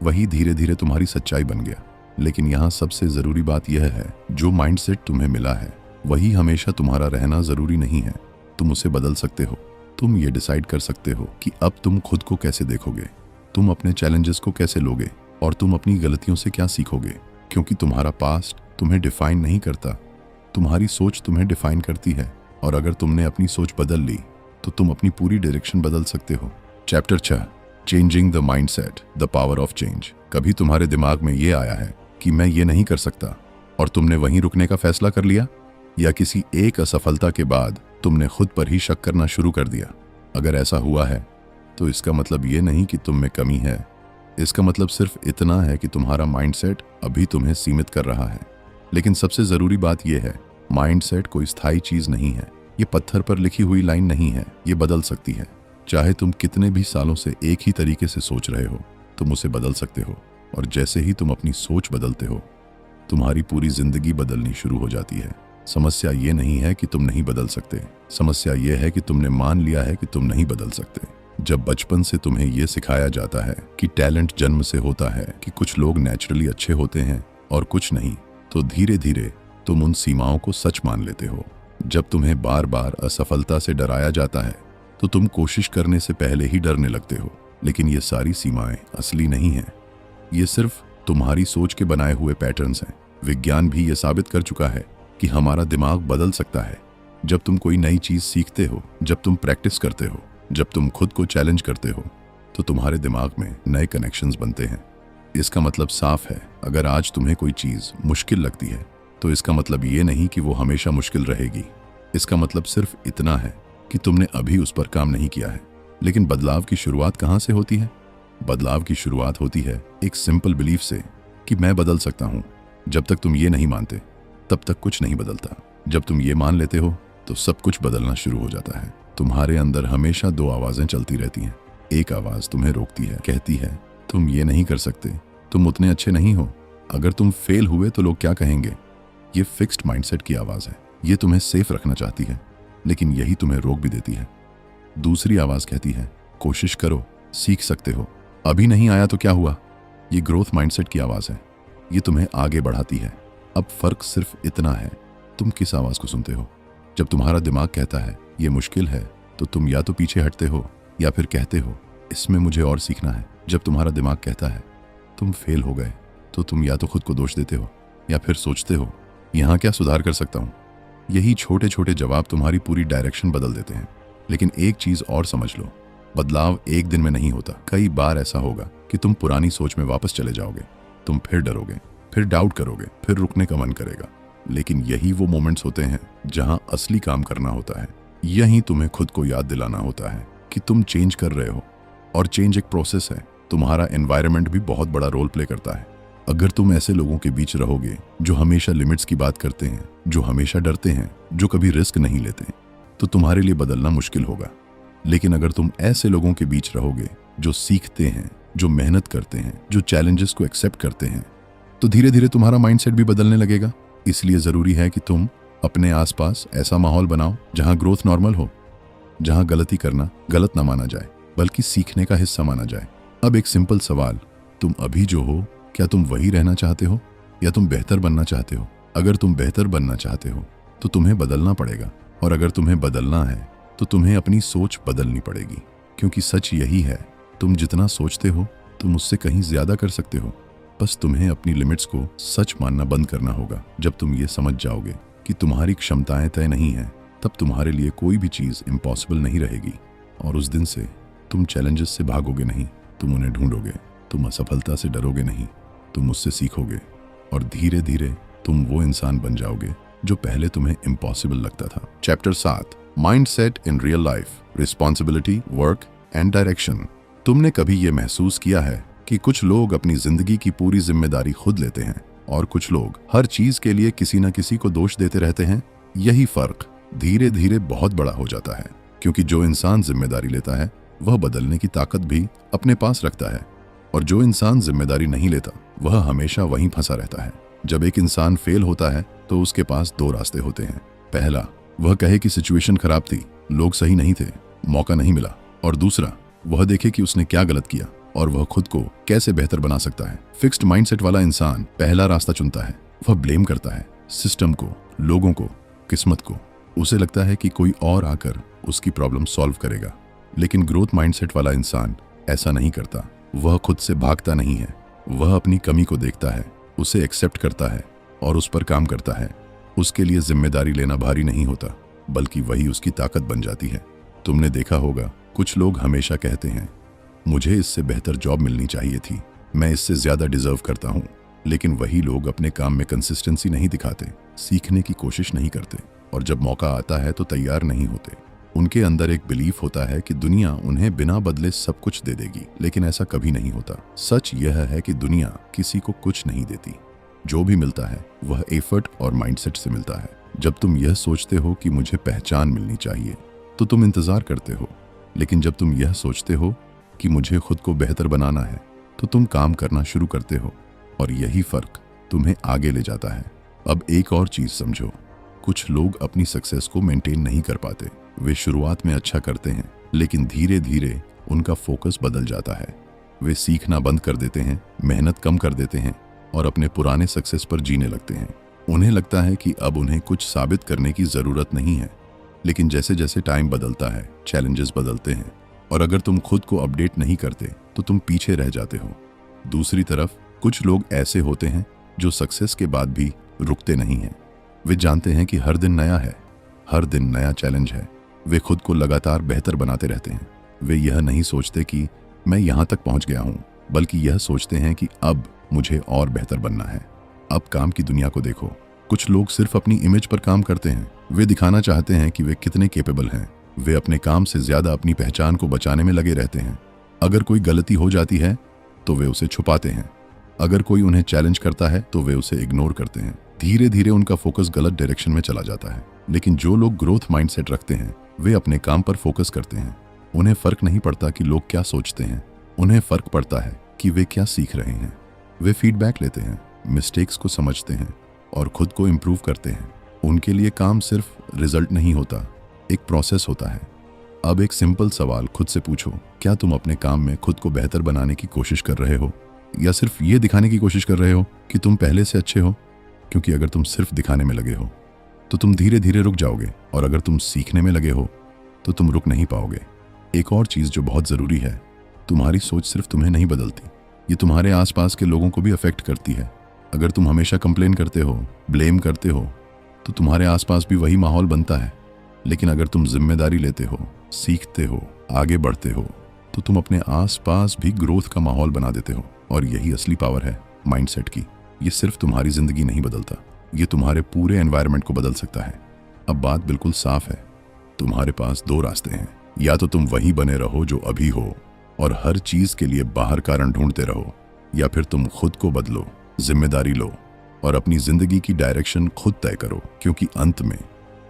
वही धीरे धीरे तुम्हारी सच्चाई बन गया। लेकिन यहाँ सबसे जरूरी बात यह है, जो माइंडसेट तुम्हें मिला है वही हमेशा तुम्हारा रहना जरूरी नहीं है। तुम उसे बदल सकते हो। तुम ये डिसाइड कर सकते हो कि अब तुम खुद को कैसे देखोगे, तुम अपने चैलेंजेस को कैसे लोगे और तुम अपनी गलतियों से क्या सीखोगे। क्योंकि तुम्हारा पास्ट तुम्हें डिफाइन नहीं करता, तुम्हारी सोच तुम्हें डिफाइन करती है। और अगर तुमने अपनी सोच बदल ली तो तुम अपनी पूरी डायरेक्शन बदल सकते हो। Chapter 6, changing the mindset, the power of change. कभी तुम्हारे दिमाग में ये आया है कि मैं ये नहीं कर सकता और तुमने वहीं रुकने का फैसला कर लिया? या किसी एक असफलता के बाद तुमने खुद पर ही शक करना शुरू कर दिया? अगर ऐसा हुआ है तो इसका मतलब ये नहीं कि तुम में कमी है, इसका मतलब सिर्फ इतना है कि तुम्हारा माइंडसेट अभी तुम्हें सीमित कर रहा है। लेकिन सबसे जरूरी बात यह है, माइंडसेट कोई स्थायी चीज नहीं है, ये पत्थर पर लिखी हुई लाइन नहीं है, ये बदल सकती है। चाहे तुम कितने भी सालों से एक ही तरीके से सोच रहे हो, तुम उसे बदल सकते हो। और जैसे ही तुम अपनी सोच बदलते हो, तुम्हारी पूरी जिंदगी बदलनी शुरू हो जाती है। समस्या ये नहीं है कि तुम नहीं बदल सकते, समस्या ये है कि तुमने मान लिया है कि तुम नहीं बदल सकते। जब बचपन से तुम्हें यह सिखाया जाता है कि टैलेंट जन्म से होता है, कि कुछ लोग नेचुरली अच्छे होते हैं और कुछ नहीं, तो धीरे धीरे तुम उन सीमाओं को सच मान लेते हो। जब तुम्हें बार बार असफलता से डराया जाता है तो तुम कोशिश करने से पहले ही डरने लगते हो। लेकिन ये सारी सीमाएं असली नहीं हैं, ये सिर्फ तुम्हारी सोच के बनाए हुए पैटर्न्स हैं। विज्ञान भी ये साबित कर चुका है कि हमारा दिमाग बदल सकता है। जब तुम कोई नई चीज सीखते हो, जब तुम प्रैक्टिस करते हो, जब तुम खुद को चैलेंज करते हो, तो तुम्हारे दिमाग में नए कनेक्शंस बनते हैं। इसका मतलब साफ है, अगर आज तुम्हें कोई चीज मुश्किल लगती है तो इसका मतलब ये नहीं कि वो हमेशा मुश्किल रहेगी। इसका मतलब सिर्फ इतना है कि तुमने अभी उस पर काम नहीं किया है। लेकिन बदलाव की शुरुआत कहाँ से होती है? बदलाव की शुरुआत होती है एक सिंपल बिलीफ से कि मैं बदल सकता हूँ। जब तक तुम ये नहीं मानते तब तक कुछ नहीं बदलता। जब तुम ये मान लेते हो तो सब कुछ बदलना शुरू हो जाता है। तुम्हारे अंदर हमेशा दो आवाजें चलती रहती हैं। एक आवाज तुम्हें रोकती है, कहती है तुम ये नहीं कर सकते, तुम उतने अच्छे नहीं हो, अगर तुम फेल हुए तो लोग क्या कहेंगे। ये फिक्स्ड माइंडसेट की आवाज है, ये तुम्हें सेफ रखना चाहती है, लेकिन यही तुम्हें रोक भी देती है। दूसरी आवाज कहती है कोशिश करो, सीख सकते हो, अभी नहीं आया तो क्या हुआ। ये ग्रोथ माइंडसेट की आवाज है, ये तुम्हें आगे बढ़ाती है। अब फर्क सिर्फ इतना है, तुम किस आवाज को सुनते हो। जब तुम्हारा दिमाग कहता है ये मुश्किल है, तो तुम या तो पीछे हटते हो या फिर कहते हो इसमें मुझे और सीखना है। जब तुम्हारा दिमाग कहता है तुम फेल हो गए, तो तुम या तो खुद को दोष देते हो या फिर सोचते हो यहाँ क्या सुधार कर सकता हूँ। यही छोटे छोटे जवाब तुम्हारी पूरी डायरेक्शन बदल देते हैं। लेकिन एक चीज और समझ लो, बदलाव एक दिन में नहीं होता। कई बार ऐसा होगा कि तुम पुरानी सोच में वापस चले जाओगे, तुम फिर डरोगे, फिर डाउट करोगे, फिर रुकने का मन करेगा। लेकिन यही वो मोमेंट्स होते हैं जहां असली काम करना होता है। यही तुम्हें खुद को याद दिलाना होता है कि तुम चेंज कर रहे हो, और चेंज एक प्रोसेस है। तुम्हारा एनवायरनमेंट भी बहुत बड़ा रोल प्ले करता है। अगर तुम ऐसे लोगों के बीच रहोगे जो हमेशा लिमिट्स की बात करते हैं, जो हमेशा डरते हैं, जो कभी रिस्क नहीं लेते, तो तुम्हारे लिए बदलना मुश्किल होगा। लेकिन अगर तुम ऐसे लोगों के बीच रहोगे जो सीखते हैं, जो मेहनत करते हैं, जो चैलेंजेस को एक्सेप्ट करते हैं, तो धीरे धीरे तुम्हारा माइंडसेट भी बदलने लगेगा। इसलिए जरूरी है कि तुम अपने आसपास ऐसा माहौल बनाओ जहां ग्रोथ नॉर्मल हो, जहां गलती करना गलत ना माना जाए बल्कि सीखने का हिस्सा माना जाए। अब एक सिंपल सवाल, तुम अभी जो हो, क्या तुम वही रहना चाहते हो या तुम बेहतर बनना चाहते हो? अगर तुम बेहतर बनना चाहते हो तो तुम्हें बदलना पड़ेगा, और अगर तुम्हें बदलना है तो तुम्हें अपनी सोच बदलनी पड़ेगी। क्योंकि सच यही है, तुम जितना सोचते हो तुम उससे कहीं ज्यादा कर सकते हो। बस तुम्हें अपनी लिमिट्स को सच मानना बंद करना होगा। जब तुम ये समझ जाओगे कि तुम्हारी क्षमताएं तय नहीं हैं, तब तुम्हारे लिए कोई भी चीज इम्पॉसिबल नहीं रहेगी। और उस दिन से तुम चैलेंजेस से भागोगे नहीं, तुम उन्हें ढूंढोगे। तुम असफलता से डरोगे नहीं, तुम उससे सीखोगे, और धीरे धीरे तुम वो इंसान बन जाओगे जो पहले तुम्हें इम्पॉसिबल लगता था। Chapter 7, mindset in real life, responsibility, work and direction. तुमने कभी ये महसूस किया है कि कुछ लोग अपनी जिंदगी की पूरी जिम्मेदारी खुद लेते हैं और कुछ लोग हर चीज के लिए किसी न किसी को दोष देते रहते हैं? यही फर्क धीरे धीरे बहुत बड़ा हो जाता है, क्योंकि जो इंसान जिम्मेदारी लेता है वह बदलने की ताकत भी अपने पास रखता है, और जो इंसान जिम्मेदारी नहीं लेता वह हमेशा वहीं फंसा रहता है। जब एक इंसान फेल होता है तो उसके पास दो रास्ते होते हैं। पहला, वह कहे कि सिचुएशन खराब थी, लोग सही नहीं थे, मौका नहीं मिला। और दूसरा, वह देखे कि उसने क्या गलत किया और वह खुद को कैसे बेहतर बना सकता है। फिक्स्ड माइंडसेट वाला इंसान पहला रास्ता चुनता है। वह ब्लेम करता है सिस्टम को, लोगों को, किस्मत को। उसे लगता है कि कोई और आकर उसकी प्रॉब्लम सॉल्व करेगा। लेकिन ग्रोथ माइंडसेट वाला इंसान ऐसा नहीं करता। वह खुद से भागता नहीं है। वह अपनी कमी को देखता है, उसे एक्सेप्ट करता है और उस पर काम करता है। उसके लिए जिम्मेदारी लेना भारी नहीं होता, बल्कि वही उसकी ताकत बन जाती है। तुमने देखा होगा, कुछ लोग हमेशा कहते हैं, मुझे इससे बेहतर जॉब मिलनी चाहिए थी, मैं इससे ज्यादा डिजर्व करता हूँ। लेकिन वही लोग अपने काम में कंसिस्टेंसी नहीं दिखाते, सीखने की कोशिश नहीं करते और जब मौका आता है तो तैयार नहीं होते। उनके अंदर एक बिलीफ होता है कि दुनिया उन्हें बिना बदले सब कुछ दे देगी, लेकिन ऐसा कभी नहीं होता। सच यह है कि दुनिया किसी को कुछ नहीं देती। जो भी मिलता है वह एफर्ट और माइंडसेट से मिलता है। जब तुम यह सोचते हो कि मुझे पहचान मिलनी चाहिए तो तुम इंतजार करते हो, लेकिन जब तुम यह सोचते हो कि मुझे खुद को बेहतर बनाना है तो तुम काम करना शुरू करते हो और यही फर्क तुम्हें आगे ले जाता है। अब एक और चीज समझो, कुछ लोग अपनी सक्सेस को मेंटेन नहीं कर पाते। वे शुरुआत में अच्छा करते हैं, लेकिन धीरे धीरे उनका फोकस बदल जाता है। वे सीखना बंद कर देते हैं, मेहनत कम कर देते हैं और अपने पुराने सक्सेस पर जीने लगते हैं। उन्हें लगता है कि अब उन्हें कुछ साबित करने की जरूरत नहीं है। लेकिन जैसे जैसे टाइम बदलता है, चैलेंजेस बदलते हैं और अगर तुम खुद को अपडेट नहीं करते तो तुम पीछे रह जाते हो। दूसरी तरफ कुछ लोग ऐसे होते हैं जो सक्सेस के बाद भी रुकते नहीं हैं। वे जानते हैं कि हर दिन नया है, हर दिन नया चैलेंज है। वे खुद को लगातार बेहतर बनाते रहते हैं। वे यह नहीं सोचते कि मैं यहाँ तक पहुँच गया हूँ, बल्कि यह सोचते हैं कि अब मुझे और बेहतर बनना है। अब काम की दुनिया को देखो, कुछ लोग सिर्फ अपनी इमेज पर काम करते हैं। वे दिखाना चाहते हैं कि वे कितने केपेबल हैं। वे अपने काम से ज्यादा अपनी पहचान को बचाने में लगे रहते हैं। अगर कोई गलती हो जाती है तो वे उसे छुपाते हैं। अगर कोई उन्हें चैलेंज करता है तो वे उसे इग्नोर करते हैं। धीरे धीरे उनका फोकस गलत डायरेक्शन में चला जाता है। लेकिन जो लोग ग्रोथ माइंडसेट रखते हैं वे अपने काम पर फोकस करते हैं। उन्हें फर्क नहीं पड़ता कि लोग क्या सोचते हैं, उन्हें फर्क पड़ता है कि वे क्या सीख रहे हैं। वे फीडबैक लेते हैं, मिस्टेक्स को समझते हैं और खुद को इम्प्रूव करते हैं। उनके लिए काम सिर्फ रिजल्ट नहीं होता, एक प्रोसेस होता है। अब एक सिंपल सवाल खुद से पूछो, क्या तुम अपने काम में खुद को बेहतर बनाने की कोशिश कर रहे हो या सिर्फ ये दिखाने की कोशिश कर रहे हो कि तुम पहले से अच्छे हो? क्योंकि अगर तुम सिर्फ दिखाने में लगे हो तो तुम धीरे धीरे रुक जाओगे और अगर तुम सीखने में लगे हो तो तुम रुक नहीं पाओगे। एक और चीज जो बहुत जरूरी है, तुम्हारी सोच सिर्फ तुम्हें नहीं बदलती, ये तुम्हारे आसपास के लोगों को भी अफेक्ट करती है। अगर तुम हमेशा कंप्लेन करते हो, ब्लेम करते हो, तो तुम्हारे आसपास भी वही माहौल बनता है। लेकिन अगर तुम जिम्मेदारी लेते हो, सीखते हो, आगे बढ़ते हो, तो तुम अपने आसपास भी ग्रोथ का माहौल बना देते हो। और यही असली पावर है माइंडसेट की। ये सिर्फ तुम्हारी जिंदगी नहीं बदलता, ये तुम्हारे पूरे एनवायरनमेंट को बदल सकता है। अब बात बिल्कुल साफ है, तुम्हारे पास दो रास्ते हैं। या तो तुम वही बने रहो जो अभी हो और हर चीज के लिए बाहर कारण ढूंढते रहो, या फिर तुम खुद को बदलो, जिम्मेदारी लो और अपनी जिंदगी की डायरेक्शन खुद तय करो। क्योंकि अंत में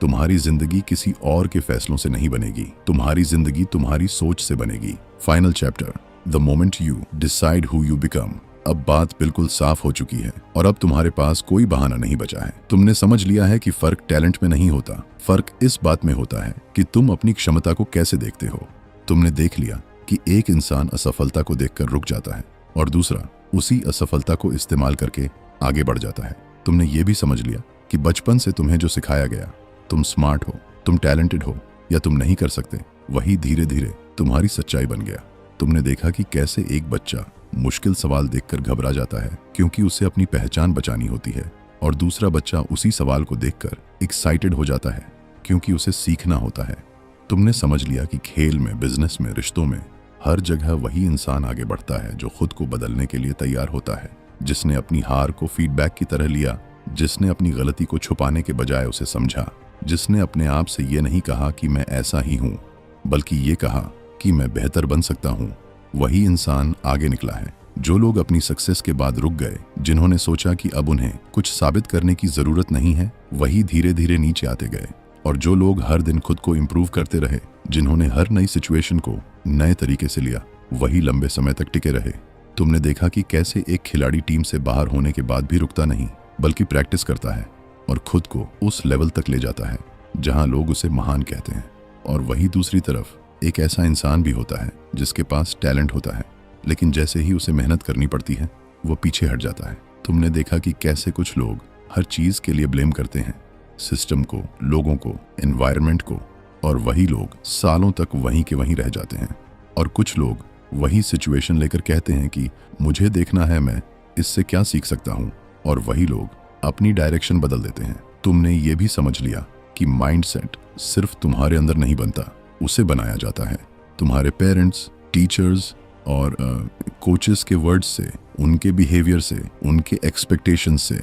तुम्हारी जिंदगी किसी और के फैसलों से नहीं बनेगी, तुम्हारी जिंदगी तुम्हारी सोच से बनेगी। Final chapter, the moment you decide who you become. अब बात बिल्कुल साफ हो चुकी है और अब तुम्हारे पास कोई बहाना नहीं बचा है। तुमने समझ लिया है कि फर्क टैलेंट में नहीं होता, फर्क इस बात में होता है कि तुम अपनी क्षमता को कैसे देखते हो। तुमने देख लिया कि एक इंसान असफलता को देखकर रुक जाता है और दूसरा उसी असफलता को इस्तेमाल करके आगे बढ़ जाता है। तुमने ये भी समझ लिया कि बचपन से तुम्हें जो सिखाया गया, तुम स्मार्ट हो, तुम टैलेंटेड हो या तुम नहीं कर सकते, वही धीरे धीरे तुम्हारी सच्चाई बन गया। तुमने देखा कि कैसे एक बच्चा मुश्किल सवाल देखकर घबरा जाता है क्योंकि उसे अपनी पहचान बचानी होती है और दूसरा बच्चा उसी सवाल को देखकर एक्साइटेड हो जाता है क्योंकि उसे सीखना होता है। तुमने समझ लिया कि खेल में, बिजनेस में, रिश्तों में, हर जगह वही इंसान आगे बढ़ता है जो खुद को बदलने के लिए तैयार होता है, जिसने अपनी हार को फीडबैक की तरह लिया, जिसने अपनी गलती को छुपाने के बजाय उसे समझा, जिसने अपने आप से ये नहीं कहा कि मैं ऐसा ही हूँ, बल्कि ये कहा कि मैं बेहतर बन सकता हूँ, वही इंसान आगे निकला है। जो लोग अपनी सक्सेस के बाद रुक गए, जिन्होंने सोचा कि अब उन्हें कुछ साबित करने की जरूरत नहीं है, वही धीरे धीरे नीचे आते गए। और जो लोग हर दिन खुद को इम्प्रूव करते रहे, जिन्होंने हर नई सिचुएशन को नए तरीके से लिया, वही लंबे समय तक टिके रहे। तुमने देखा कि कैसे एक खिलाड़ी टीम से बाहर होने के बाद भी रुकता नहीं, बल्कि प्रैक्टिस करता है और खुद को उस लेवल तक ले जाता है जहां लोग उसे महान कहते हैं, और वहीं दूसरी तरफ एक ऐसा इंसान भी होता है जिसके पास टैलेंट होता है, लेकिन जैसे ही उसे मेहनत करनी पड़ती है वो पीछे हट जाता है। तुमने देखा कि कैसे कुछ लोग हर चीज के लिए ब्लेम करते हैं, सिस्टम को, लोगों को, एनवायरनमेंट को, और वही लोग सालों तक वहीं के वहीं रह जाते हैं। और कुछ लोग वही सिचुएशन लेकर कहते हैं कि मुझे देखना है मैं इससे क्या सीख सकता हूं, और वही लोग अपनी डायरेक्शन बदल देते हैं। तुमने ये भी समझ लिया कि माइंडसेट सिर्फ तुम्हारे अंदर नहीं बनता, उसे बनाया जाता है तुम्हारे पेरेंट्स, टीचर्स और कोचेस के वर्ड्स से, उनके बिहेवियर से, उनके एक्सपेक्टेशंस से।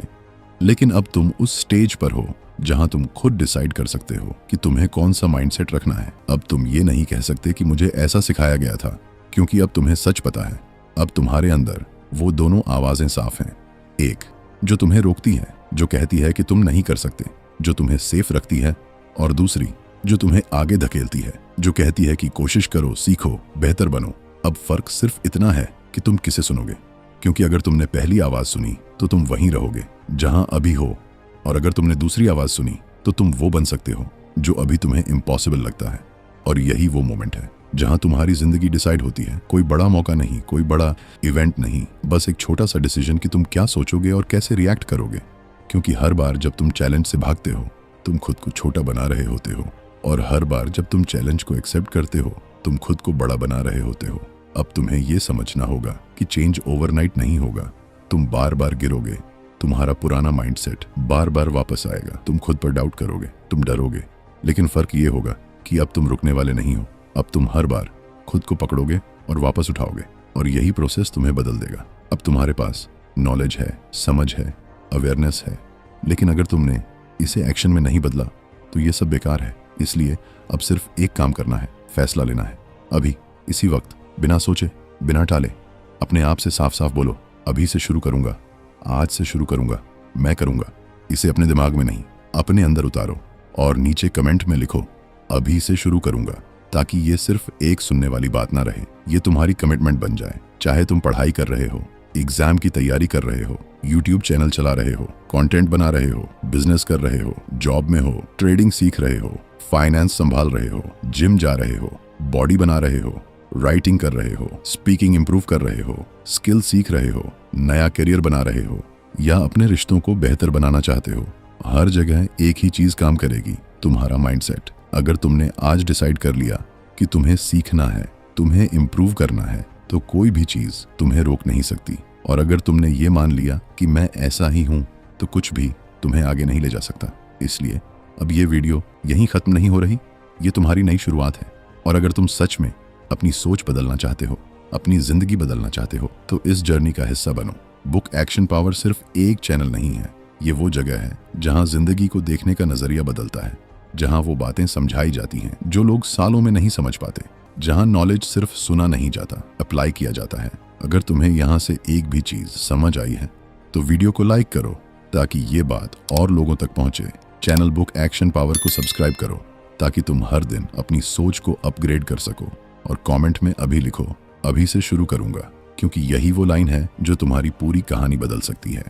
लेकिन अब तुम उस स्टेज पर हो जहां तुम खुद डिसाइड कर सकते हो कि तुम्हें कौन सा माइंडसेट रखना है। अब तुम ये नहीं कह सकते कि मुझे ऐसा सिखाया गया था, क्योंकि अब तुम्हें सच पता है। अब तुम्हारे अंदर वो दोनों आवाजें साफ हैं, एक जो तुम्हें रोकती है, जो कहती है कि तुम नहीं कर सकते, जो तुम्हें सेफ रखती है, और दूसरी जो तुम्हें आगे धकेलती है, जो कहती है कि कोशिश करो, सीखो, बेहतर बनो। अब फर्क सिर्फ इतना है कि तुम किसे सुनोगे, क्योंकि अगर तुमने पहली आवाज सुनी तो तुम वहीं रहोगे जहां अभी हो, और अगर तुमने दूसरी आवाज सुनी तो तुम वो बन सकते हो जो अभी तुम्हें इम्पॉसिबल लगता है। और यही वो मोमेंट है जहां तुम्हारी जिंदगी डिसाइड होती है। कोई बड़ा मौका नहीं, कोई बड़ा इवेंट नहीं, बस एक छोटा सा डिसीजन कि तुम क्या सोचोगे और कैसे रिएक्ट करोगे। क्योंकि हर बार जब तुम चैलेंज से भागते हो तुम खुद को छोटा बना रहे होते हो, और हर बार जब तुम चैलेंज को एक्सेप्ट करते हो तुम खुद को बड़ा बना रहे होते हो। अब तुम्हें यह समझना होगा कि चेंज ओवरनाइट नहीं होगा। तुम बार बार गिरोगे, तुम्हारा पुराना माइंडसेट बार बार वापस आएगा, तुम खुद पर डाउट करोगे, तुम डरोगे, लेकिन फर्क ये होगा कि अब तुम रुकने वाले नहीं हो। अब तुम हर बार खुद को पकड़ोगे और वापस उठाओगे, और यही प्रोसेस तुम्हें बदल देगा। अब तुम्हारे पास नॉलेज है, समझ है, अवेयरनेस है, लेकिन अगर तुमने इसे एक्शन में नहीं बदला तो ये सब बेकार है। इसलिए अब सिर्फ एक काम करना है, फैसला लेना है। अभी, इसी वक्त, बिना सोचे, बिना टाले, अपने आप से साफ साफ बोलो, अभी से शुरू करूंगा, आज से शुरू करूंगा, मैं करूंगा। इसे अपने दिमाग में नहीं, अपने अंदर उतारो, और नीचे कमेंट में लिखो, अभी से शुरू करूंगा, ताकि ये सिर्फ एक सुनने वाली बात ना रहे, ये तुम्हारी कमिटमेंट बन जाए। चाहे तुम पढ़ाई कर रहे हो, एग्जाम की तैयारी कर रहे हो, यूट्यूब चैनल चला रहे हो, कंटेंट बना रहे हो, बिजनेस कर रहे हो, जॉब में हो, ट्रेडिंग सीख रहे हो, फाइनेंस संभाल रहे हो, जिम जा रहे हो, बॉडी बना रहे हो, राइटिंग कर रहे हो, स्पीकिंग इंप्रूव कर रहे हो, स्किल सीख रहे हो, नया करियर बना रहे हो, या अपने रिश्तों को बेहतर बनाना चाहते हो, हर जगह एक ही चीज काम करेगी, तुम्हारा माइंडसेट। अगर तुमने आज डिसाइड कर लिया कि तुम्हें सीखना है, तुम्हें इंप्रूव करना है, तो कोई भी चीज तुम्हें रोक नहीं सकती। और अगर तुमने ये मान लिया कि मैं ऐसा ही हूं, तो कुछ भी तुम्हें आगे नहीं ले जा सकता। इसलिए अब ये वीडियो यहीं खत्म नहीं हो रही, ये तुम्हारी नई शुरुआत है। और अगर तुम सच में अपनी सोच बदलना चाहते हो, अपनी जिंदगी बदलना चाहते हो, तो इस जर्नी का हिस्सा बनो। बुक एक्शन पावर सिर्फ एक चैनल नहीं है, ये वो जगह है जहां जिंदगी को देखने का नजरिया बदलता है, जहां वो बातें समझाई जाती हैं जो लोग सालों में नहीं समझ पाते, जहां नॉलेज सिर्फ सुना नहीं जाता, अप्लाई किया जाता है। अगर तुम्हें यहां से एक भी चीज समझ आई है तो वीडियो को लाइक करो, ताकि ये बात और लोगों तक पहुंचे। चैनल बुक एक्शन पावर को सब्सक्राइब करो, ताकि तुम हर दिन अपनी सोच को अपग्रेड कर सको। और कमेंट में अभी लिखो, अभी से शुरू करूंगा, क्योंकि यही वो लाइन है जो तुम्हारी पूरी कहानी बदल सकती है।